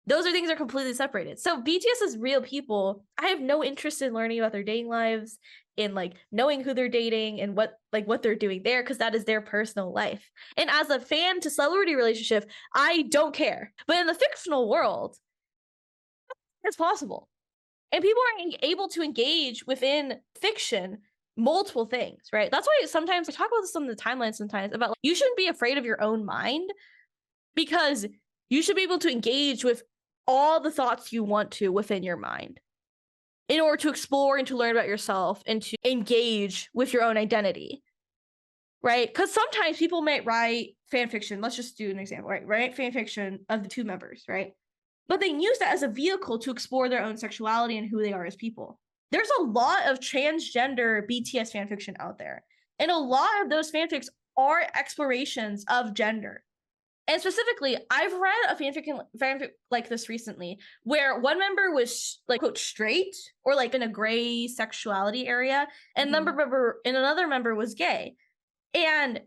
Those are things that are completely separated. So BTS is real people. I have no interest in learning about their dating lives, in like knowing who they're dating and what they're doing there, because that is their personal life. And as a fan to celebrity relationship, I don't care. But in the fictional world, it's possible. And people are able to engage within fiction multiple things, right? That's why sometimes I talk about this on the timeline sometimes about like, you shouldn't be afraid of your own mind because you should be able to engage with all the thoughts you want to within your mind in order to explore and to learn about yourself and to engage with your own identity, right? Because sometimes people might write fan fiction. Let's just do an example, right? Write fan fiction of the two members, right? But they use that as a vehicle to explore their own sexuality and who they are as people. There's a lot of transgender BTS fanfiction out there. And a lot of those fanfics are explorations of gender. And specifically, I've read a fanfic like this recently, where one member was like quote straight or like in a gray sexuality area, and another member was gay. And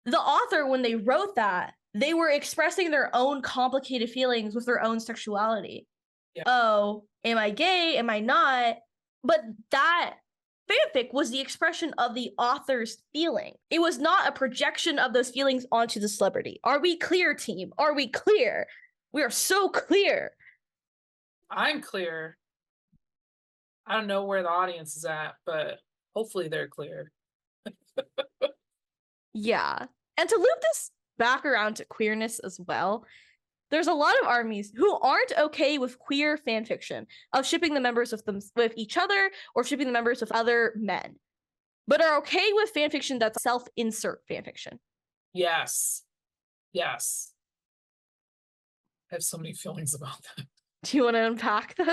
the author, when they wrote that, they were expressing their own complicated feelings with their own sexuality. Yeah. Oh, am I gay? Am I not? But that fanfic was the expression of the author's feeling. It was not a projection of those feelings onto the celebrity. Are we clear, team? Are we clear? We are so clear. I'm clear. I don't know where the audience is at, but hopefully they're clear. Yeah. And to loop this back around to queerness as well, there's a lot of armies who aren't okay with queer fanfiction of shipping the members with each other or shipping the members with other men, but are okay with fanfiction that's self-insert fanfiction. Yes. Yes. I have so many feelings about that. Do you want to unpack those?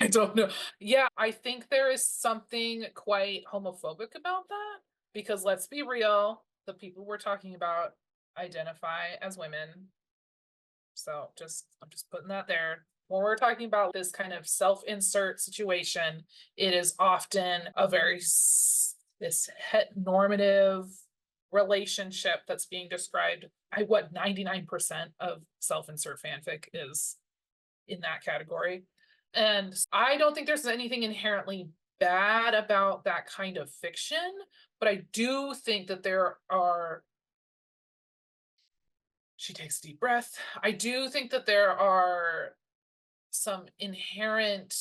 I don't know. Yeah, I think there is something quite homophobic about that because let's be real, the people we're talking about identify as women. So I'm just putting that there. When we're talking about this kind of self-insert situation, it is often a very this normative relationship that's being described. 99% of self-insert fanfic is in that category. And I don't think there's anything inherently bad about that kind of fiction, but I do think that there are. She takes a deep breath. I do think that there are some inherent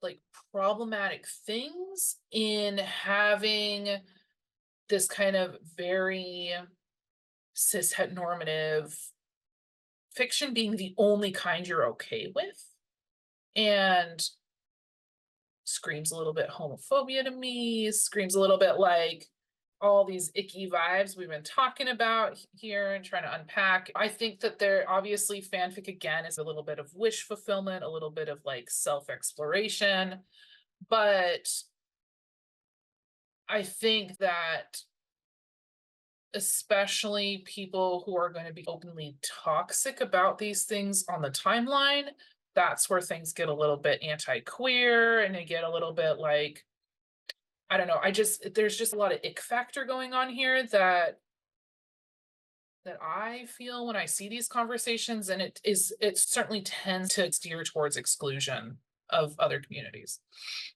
like problematic things in having this kind of very cis heteronormative fiction being the only kind you're okay with, and screams a little bit homophobia to me, screams a little bit like all these icky vibes we've been talking about here and trying to unpack. I think that there obviously fanfic again is a little bit of wish fulfillment, a little bit of like self-exploration, but I think that especially people who are going to be openly toxic about these things on the timeline, that's where things get a little bit anti-queer and they get a little bit like, I don't know. There's just a lot of ick factor going on here that I feel when I see these conversations, and it certainly tends to steer towards exclusion of other communities.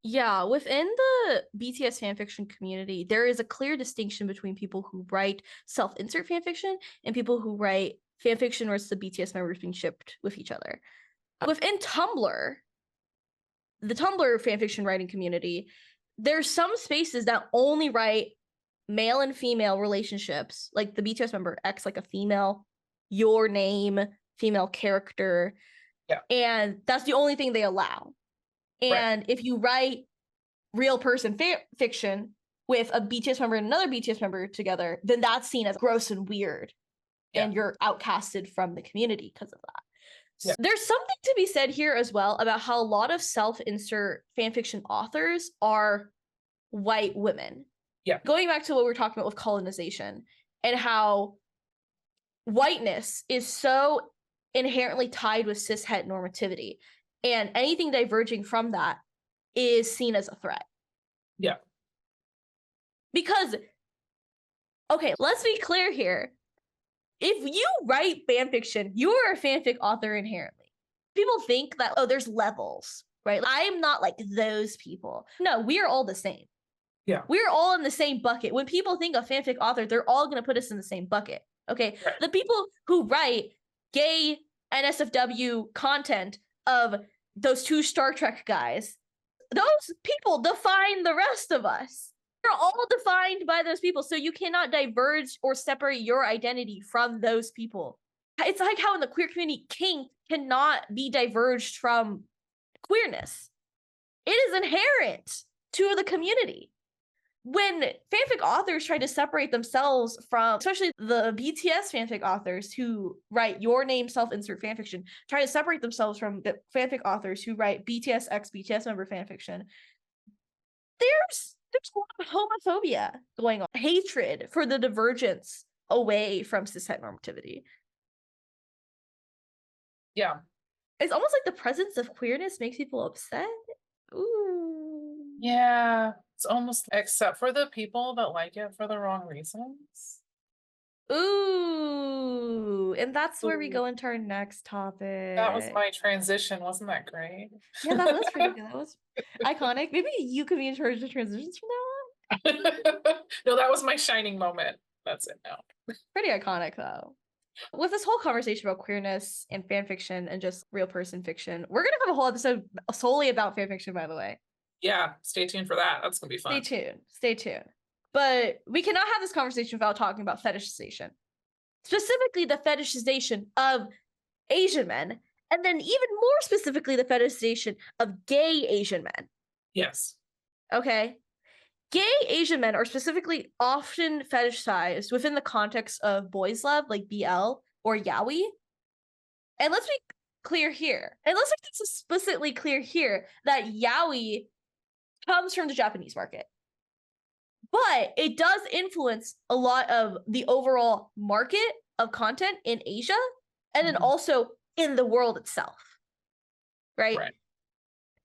Yeah, within the BTS fanfiction community, there is a clear distinction between people who write self-insert fanfiction and people who write fanfiction where it's the BTS members being shipped with each other. Within Tumblr, the Tumblr fanfiction writing community, there's some spaces that only write male and female relationships, like the BTS member X, like a female, your name, female character. Yeah. And that's the only thing they allow. And if you write real person fiction with a BTS member and another BTS member together, then that's seen as gross and weird. And you're outcasted from the community because of that. So there's something to be said here as well about how a lot of self-insert fanfiction authors are white women. Going back to what we were talking about with colonization and how whiteness is so inherently tied with cishet normativity, and anything diverging from that is seen as a threat. Because, okay, let's be clear here. If you write fanfiction, you are a fanfic author inherently. People think that, oh, there's levels, right? I'm not like those people. No, we are all the same. We're all in the same bucket. When people think of fanfic author, they're all going to put us in the same bucket. Okay. The people who write gay NSFW content of those 2 Star Trek guys, those people define the rest of us. We're all defined by those people. So you cannot diverge or separate your identity from those people. It's like how in the queer community, kink cannot be diverged from queerness. It is inherent to the community. When fanfic authors try to separate themselves from, especially the BTS fanfic authors who write your name self-insert fanfiction, try to separate themselves from the fanfic authors who write BTS x BTS member fanfiction, there's a lot of homophobia going on, hatred for the divergence away from cishet normativity. It's almost like the presence of queerness makes people upset. Ooh. It's almost, except for the people that like it for the wrong reasons. Ooh, and that's where we go into our next topic. That was my transition. Wasn't that great? Yeah, that was pretty good. That was iconic. Maybe you could be in charge of transitions from now on. No, that was my shining moment. That's it now. Pretty iconic, though. With this whole conversation about queerness and fan fiction and just real person fiction, we're going to have a whole episode solely about fan fiction, by the way. Stay tuned for that. That's going to be fun. Stay tuned. But we cannot have this conversation without talking about fetishization. Specifically, the fetishization of Asian men, and then even more specifically, the fetishization of gay Asian men. Yes. Okay? Gay Asian men are specifically often fetishized within the context of boys' love, like BL or yaoi. And let's be clear here. And let's make this explicitly clear here that yaoi comes from the Japanese market. But it does influence a lot of the overall market of content in Asia and then also in the world itself. Right?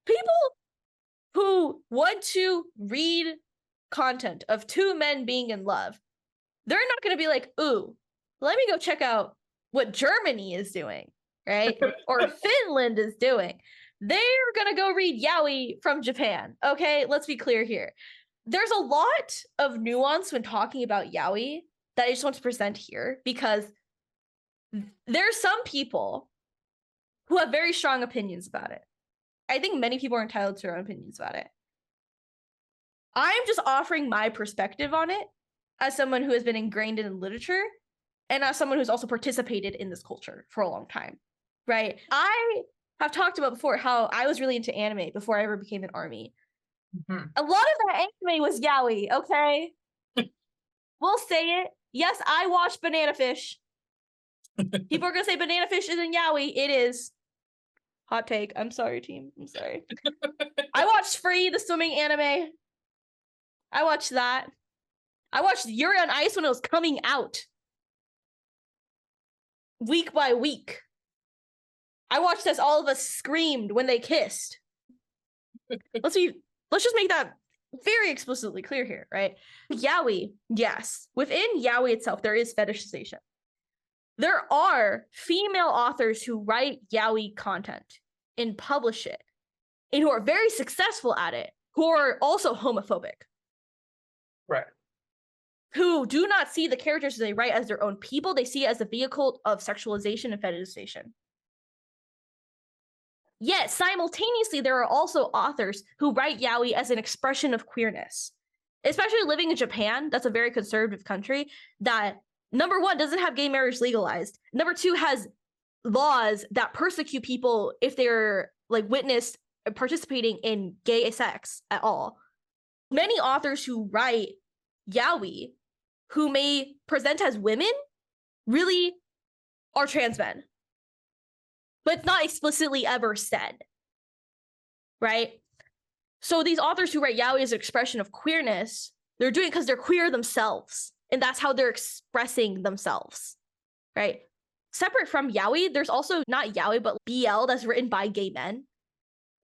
People who want to read content of 2 men being in love, they're not going to be like, ooh, let me go check out what Germany is doing, right? Or Finland is doing. They're going to go read yaoi from Japan. Okay, let's be clear here. There's a lot of nuance when talking about yaoi that I just want to present here, because there's some people who have very strong opinions about it. I think many people are entitled to their own opinions about it. I'm just offering my perspective on it as someone who has been ingrained in literature and as someone who's also participated in this culture for a long time, right? I have talked about before how I was really into anime before I ever became an ARMY. A lot of that anime was yaoi, okay? We'll say it. Yes, I watched Banana Fish. People are going to say Banana Fish isn't yaoi. It is. Hot take. I'm sorry, team. I'm sorry. I watched Free, the swimming anime. I watched that. I watched Yuri on Ice when it was coming out. Week by week. I watched as all of us screamed when they kissed. Let's just make that very explicitly clear here, right? Yaoi, yes. Within yaoi itself, there is fetishization. There are female authors who write yaoi content and publish it, and who are very successful at it, who are also homophobic. Right. Who do not see the characters they write as their own people. They see it as a vehicle of sexualization and fetishization. Yet, simultaneously, there are also authors who write yaoi as an expression of queerness. Especially living in Japan, that's a very conservative country, that, number one, doesn't have gay marriage legalized. Number two, has laws that persecute people if they're, like, witnessed participating in gay sex at all. Many authors who write yaoi, who may present as women, really are trans men, but not explicitly ever said, right? So these authors who write yaoi as an expression of queerness, they're doing it because they're queer themselves, and that's how they're expressing themselves, right? Separate from yaoi, there's also not yaoi, but BL that's written by gay men.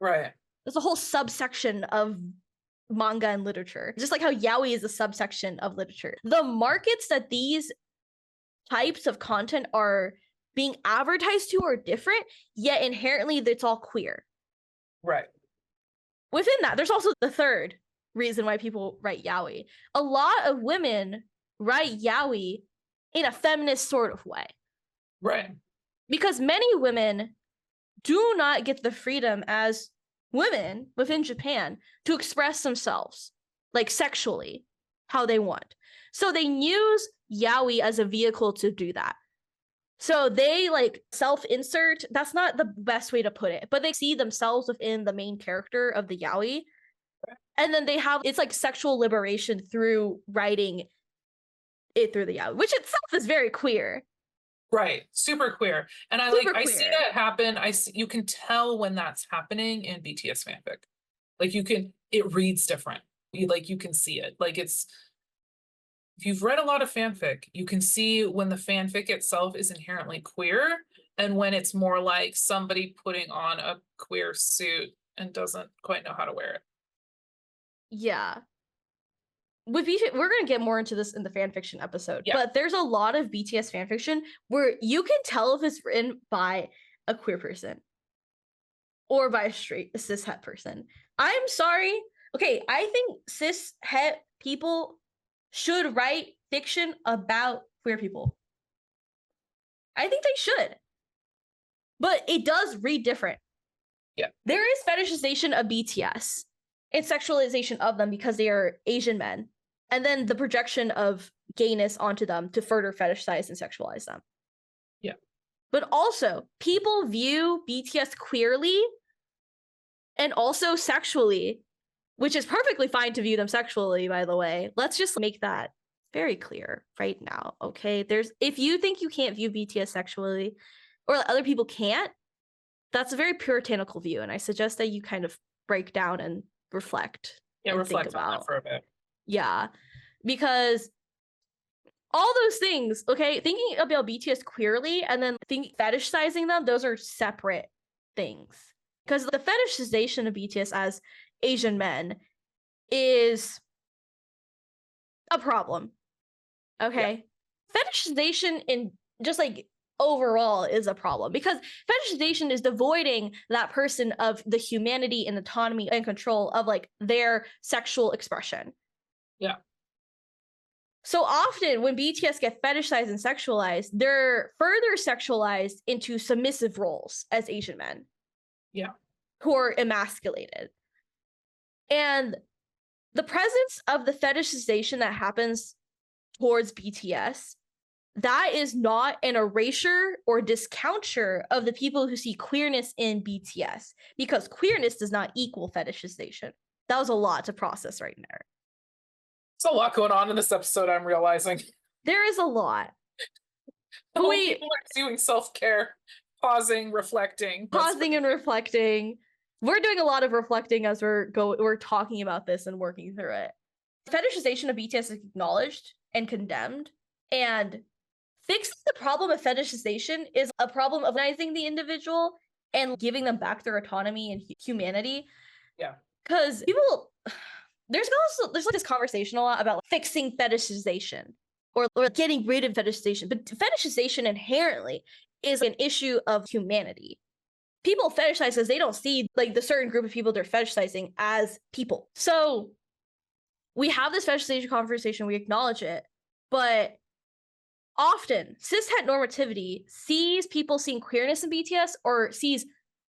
Right. There's a whole subsection of manga and literature, just like how yaoi is a subsection of literature. The markets that these types of content are being advertised to are different, yet inherently it's all queer. Right. Within that, there's also the third reason why people write yaoi. A lot of women write yaoi in a feminist sort of way. Right. Because many women do not get the freedom as women within Japan to express themselves, like sexually, how they want. So they use yaoi as a vehicle to do that. So they like self-insert. That's not the best way to put it, but they see themselves within the main character of the yaoi. And then they have, it's like sexual liberation through writing it through the yaoi, which itself is very queer. Right. Super queer. And I Super I see queer. that happen. You can tell when that's happening in BTS fanfic. Like it reads different. You can see it. Like if you've read a lot of fanfic, you can see when the fanfic itself is inherently queer and when it's more like somebody putting on a queer suit and doesn't quite know how to wear it. Yeah. With BTS, we're going to get more into this in the fanfiction episode, Yeah. but there's a lot of BTS fanfiction where you can tell if it's written by a queer person or by a cis het person. I'm sorry. Okay, I think cis het people should write fiction about queer people. I think they should. But it does read different. Yeah. There is fetishization of BTS and sexualization of them because they are Asian men. And then the projection of gayness onto them to further fetishize and sexualize them. Yeah. But also, people view BTS queerly and also sexually, which is perfectly fine to view them sexually, by the way. Let's just make that very clear right now, okay? If you think you can't view BTS sexually or other people can't, that's a very puritanical view, and I suggest that you kind of break down and reflect. Yeah, and reflect think on about that for a bit. Yeah, because all those things, okay, thinking about BTS queerly and then fetishizing them, those are separate things. Because the fetishization of BTS as Asian men is a problem, okay? Yeah. Fetishization in just like overall is a problem because fetishization is devoiding that person of the humanity and autonomy and control of like their sexual expression. Yeah. So often when BTS get fetishized and sexualized, they're further sexualized into submissive roles as Asian men. Yeah. Who are emasculated. And the presence of the fetishization that happens towards BTS, that is not an erasure or discounture of the people who see queerness in BTS, because queerness does not equal fetishization. That was a lot to process right there. There's a lot going on in this episode, I'm realizing. There is a lot. People are doing self-care, pausing, reflecting. And reflecting. We're doing a lot of reflecting as we're talking about this and working through it. Fetishization of BTS is acknowledged and condemned, and fixing the problem of fetishization is a problem of recognizing the individual and giving them back their autonomy and humanity. Yeah. Because there's like this conversation a lot about like, fixing fetishization or getting rid of fetishization, but fetishization inherently is an issue of humanity. People fetishize because they don't see like the certain group of people they're fetishizing as people. So we have this fetishization conversation, we acknowledge it, but often cishet normativity sees people seeing queerness in BTS or sees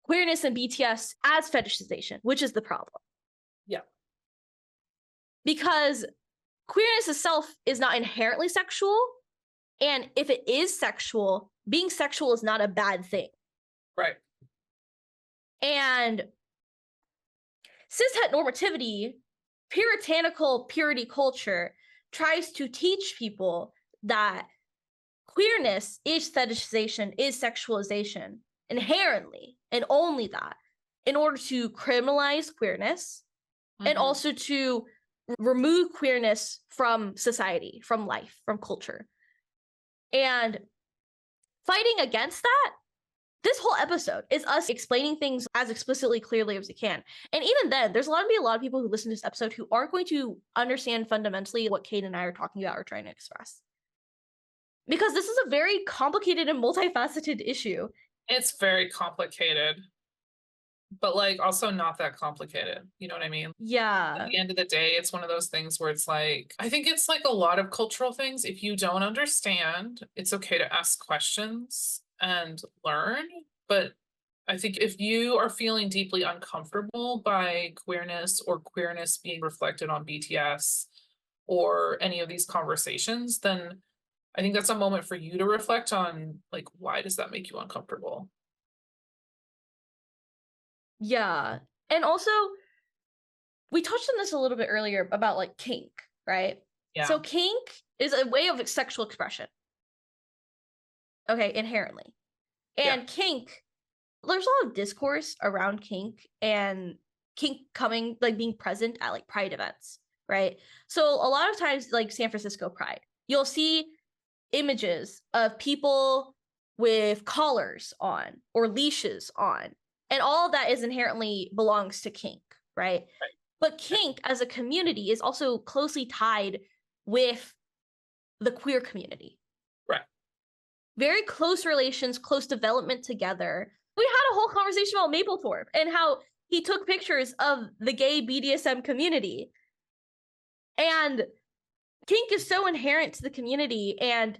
queerness in BTS as fetishization, which is the problem. Yeah. Because queerness itself is not inherently sexual, and if it is sexual, being sexual is not a bad thing. Right. And cishet normativity, puritanical purity culture tries to teach people that queerness is fetishization, is sexualization inherently, and only that, in order to criminalize queerness and also to remove queerness from society, from life, from culture. And fighting against that, this whole episode is us explaining things as explicitly, clearly as we can. And even then, there's going to be a lot of people who listen to this episode who aren't going to understand fundamentally what Kate and I are talking about or trying to express. Because this is a very complicated and multifaceted issue. It's very complicated, but like also not that complicated. You know what I mean? Yeah. At the end of the day, it's one of those things where it's like, I think it's like a lot of cultural things. If you don't understand, it's okay to ask questions and learn. But I think if you are feeling deeply uncomfortable by queerness or queerness being reflected on BTS or any of these conversations, then I think that's a moment for you to reflect on, like, why does that make you uncomfortable? Yeah. And also, we touched on this a little bit earlier about like kink, right? Yeah. So kink is a way of sexual expression. Okay, inherently. And kink, there's a lot of discourse around kink and kink coming, like being present at like pride events, right? So a lot of times, like San Francisco Pride, you'll see images of people with collars on or leashes on, and all of that is inherently belongs to kink, right? But kink as a community is also closely tied with the queer community. Right. Very close relations, close development together. We had a whole conversation about Mapplethorpe and how he took pictures of the gay BDSM community. And kink is so inherent to the community, and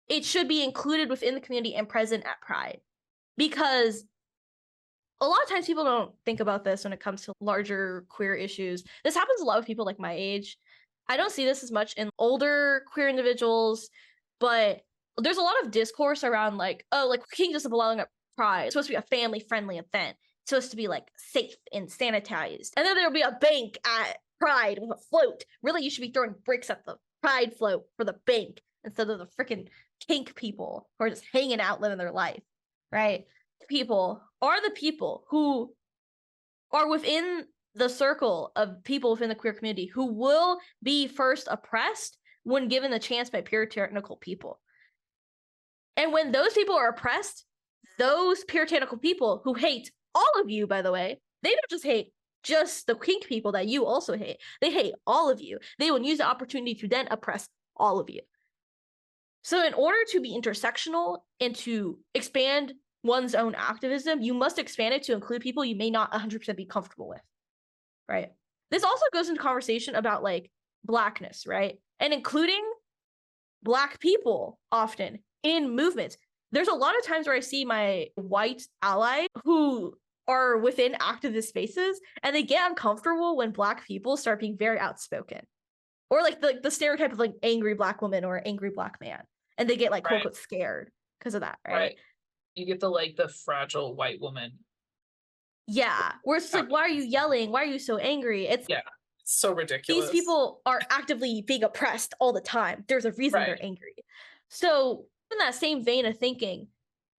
it should be included within the community and present at Pride. Because a lot of times people don't think about this when it comes to larger queer issues. This happens a lot with people like my age. I don't see this as much in older queer individuals, but there's a lot of discourse around like, oh, like kink doesn't belong at Pride. It's supposed to be a family-friendly event. It's supposed to be like safe and sanitized. And then there'll be a bank at Pride with a float. Really, you should be throwing bricks at the Pride float for the bank instead of the freaking kink people who are just hanging out, living their life, right? People are the people who are within the circle of people within the queer community who will be first oppressed when given the chance by puritanical people. And when those people are oppressed, those puritanical people who hate all of you, by the way, they don't just hate just the kink people that you also hate. They hate all of you. They will use the opportunity to then oppress all of you. So in order to be intersectional and to expand one's own activism, you must expand it to include people you may not 100% be comfortable with, right? This also goes into conversation about like Blackness, right? And including Black people often in movements. There's a lot of times where I see my white ally who are within activist spaces and they get uncomfortable when Black people start being very outspoken. Or like the stereotype of like angry Black woman or angry Black man. And they get like quote unquote scared because of that, right? You get the fragile white woman. Yeah. Where it's like, why are you yelling? Why are you so angry? It's so ridiculous. These people are actively being oppressed all the time. There's a reason they're angry. So in that same vein of thinking,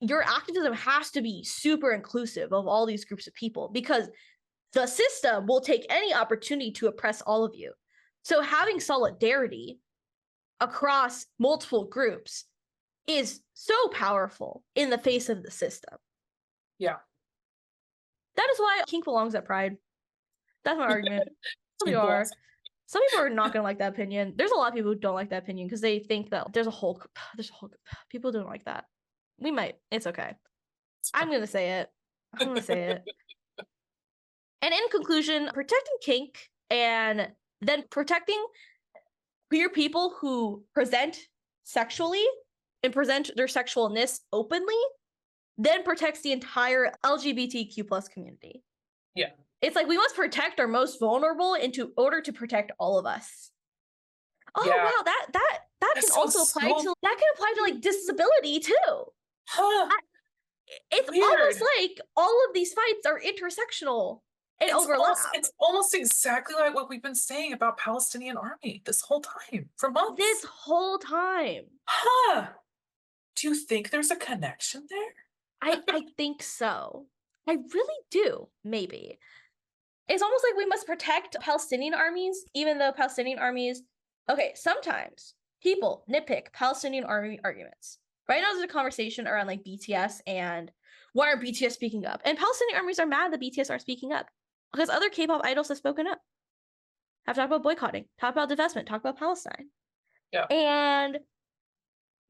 your activism has to be super inclusive of all these groups of people because the system will take any opportunity to oppress all of you. So having solidarity across multiple groups is so powerful in the face of the system. Yeah. That is why kink belongs at Pride. That's my argument. Some people are. Some people are not going to like that opinion. There's a lot of people who don't like that opinion because they think that there's a whole people don't like that. We might. It's okay. I'm going to say it. I'm going to say it. And in conclusion, protecting kink and then protecting queer people who present sexually and present their sexualness openly, then protects the entire LGBTQ plus community. Yeah. It's like we must protect our most vulnerable in order to protect all of us. Oh wow, that can also apply to like disability too. It's weird. Almost like all of these fights are intersectional. It overlaps. It's almost exactly like what we've been saying about Palestinian army this whole time, for months. This whole time. Huh. Do you think there's a connection there? I think so. I really do, maybe. It's almost like we must protect Palestinian armies, even though Palestinian armies, okay, sometimes people nitpick Palestinian army arguments. Right now there's a conversation around like BTS and why aren't BTS speaking up? And Palestinian armies are mad that BTS aren't speaking up because other K-pop idols have spoken up. Have talked about boycotting, talk about divestment, talk about Palestine. Yeah. And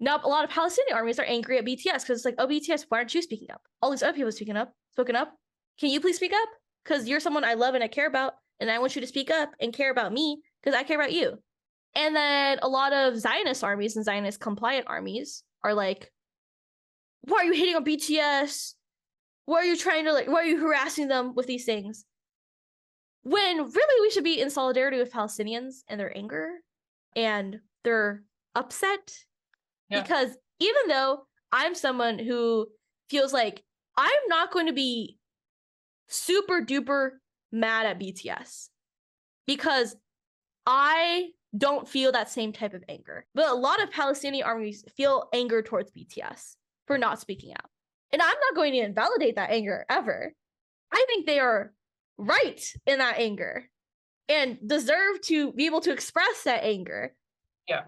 now a lot of Palestinian armies are angry at BTS because it's like, oh, BTS, why aren't you speaking up? All these other people spoken up. Can you please speak up? Because you're someone I love and I care about, and I want you to speak up and care about me because I care about you. And then a lot of Zionist armies and Zionist compliant armies are like, why are you hating on BTS? Why are you harassing them with these things? When really we should be in solidarity with Palestinians and their anger and their upset. Yeah. Because even though I'm someone who feels like I'm not going to be super duper mad at BTS because I don't feel that same type of anger. But a lot of Palestinian armies feel anger towards BTS for not speaking out. And I'm not going to invalidate that anger ever. I think they are right in that anger and deserve to be able to express that anger. Yeah.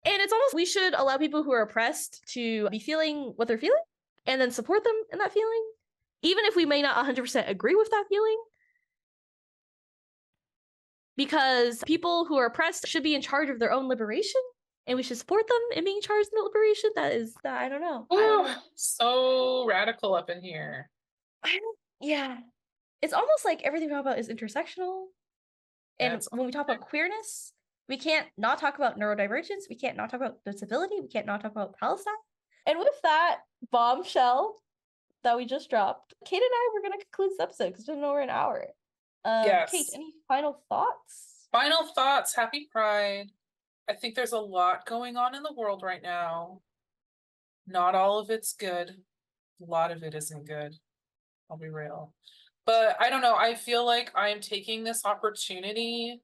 And it's almost we should allow people who are oppressed to be feeling what they're feeling and then support them in that feeling, even if we may not 100% agree with that feeling. Because people who are oppressed should be in charge of their own liberation, and we should support them in being charged in the liberation. I don't know. Ooh, so radical up in here. Yeah. It's almost like everything we talk about is intersectional. And when we talk about queerness, we can't not talk about neurodivergence. We can't not talk about disability. We can't not talk about Palestine. And with that bombshell that we just dropped, Kate and I were going to conclude this episode because it's been over an hour. Yes. Kate, any final thoughts? Final thoughts. Happy Pride. I think there's a lot going on in the world right now. Not all of it's good. A lot of it isn't good. I'll be real. But I don't know. I feel like I'm taking this opportunity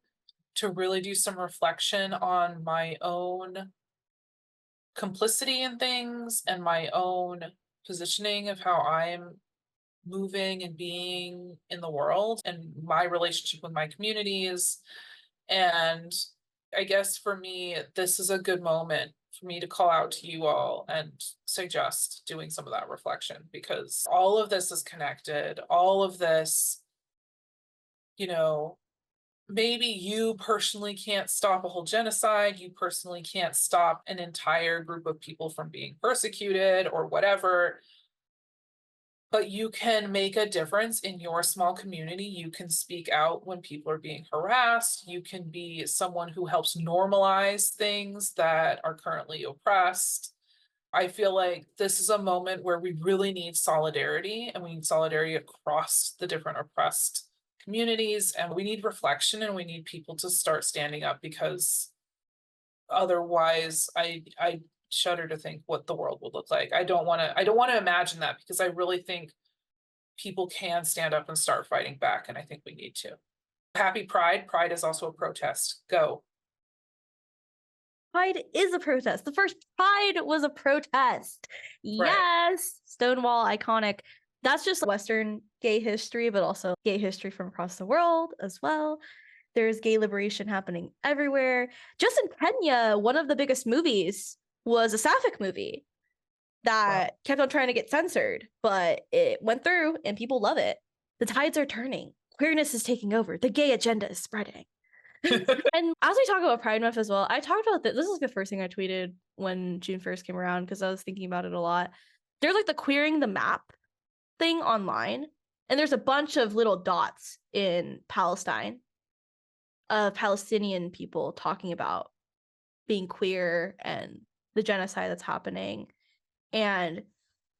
to really do some reflection on my own complicity in things and my own positioning of how I'm moving and being in the world and my relationship with my communities. And I guess for me, this is a good moment for me to call out to you all and suggest doing some of that reflection, because all of this is connected. All of this, maybe you personally can't stop a whole genocide. You personally can't stop an entire group of people from being persecuted or whatever. But you can make a difference in your small community. You can speak out when people are being harassed. You can be someone who helps normalize things that are currently oppressed. I feel like this is a moment where we really need solidarity, and we need solidarity across the different oppressed communities, and we need reflection, and we need people to start standing up, because otherwise I shudder to think what the world will look like. I don't want to imagine that, because I really think people can stand up and start fighting back, and I think we need to. Happy Pride. Pride is also a protest. Go. Pride is a protest. The first Pride was a protest. Right. Yes. Stonewall, iconic. That's just Western gay history, but also gay history from across the world as well. There's gay liberation happening everywhere. Just in Kenya, one of the biggest movies was a sapphic movie that kept on trying to get censored, but it went through and people love it. The tides are turning. Queerness is taking over. The gay agenda is spreading. And as we talk about Pride Month as well, I talked about this. This is the first thing I tweeted when June 1st came around, because I was thinking about it a lot. There's like the queering the map thing online, and there's a bunch of little dots in Palestine of Palestinian people talking about being queer and the genocide that's happening. And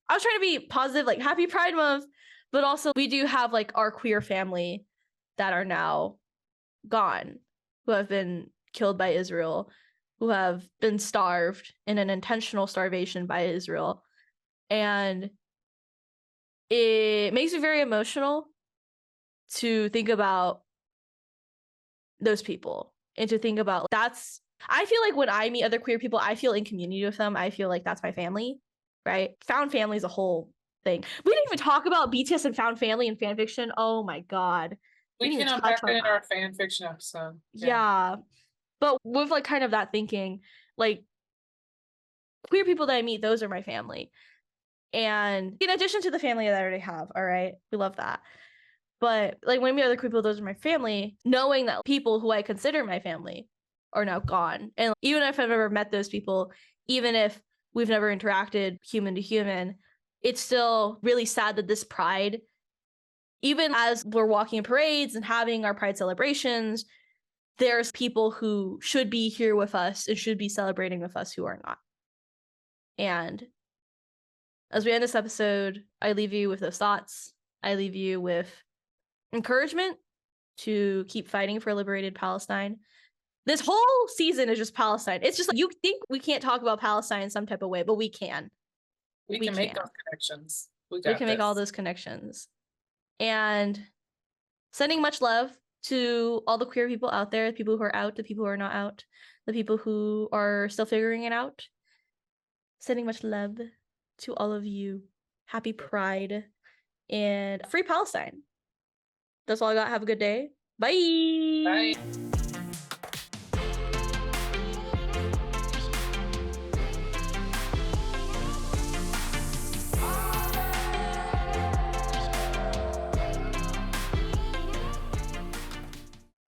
I was trying to be positive, like happy Pride Month, but also we do have like our queer family that are now gone, who have been killed by Israel, who have been starved in an intentional starvation by Israel. And it makes me very emotional to think about those people and to think about I feel like when I meet other queer people, I feel in community with them. I feel like that's my family, right? Found family is a whole thing. We didn't even talk about BTS and found family and fan fiction. Oh my God. We didn't can even touch unpack on it in that. our fan fiction episode. Yeah. But with like kind of that thinking, like queer people that I meet, those are my family. And in addition to the family that I already have, all right, we love that. But like when we meet other queer people, those are my family, knowing that people who I consider my family are now gone. And even if I've never met those people, even if we've never interacted human to human, it's still really sad that this pride, even as we're walking in parades and having our pride celebrations, there's people who should be here with us and should be celebrating with us who are not. And as we end this episode, I leave you with those thoughts. I leave you with encouragement to keep fighting for liberated Palestine. This whole season is just Palestine. It's just like you think we can't talk about Palestine in some type of way, but we can. We can make those connections. We can make all those connections. And sending much love to all the queer people out there, the people who are out, the people who are not out, the people who are still figuring it out. Sending much love to all of you. Happy Pride and free Palestine. That's all I got. Have a good day. Bye. Bye.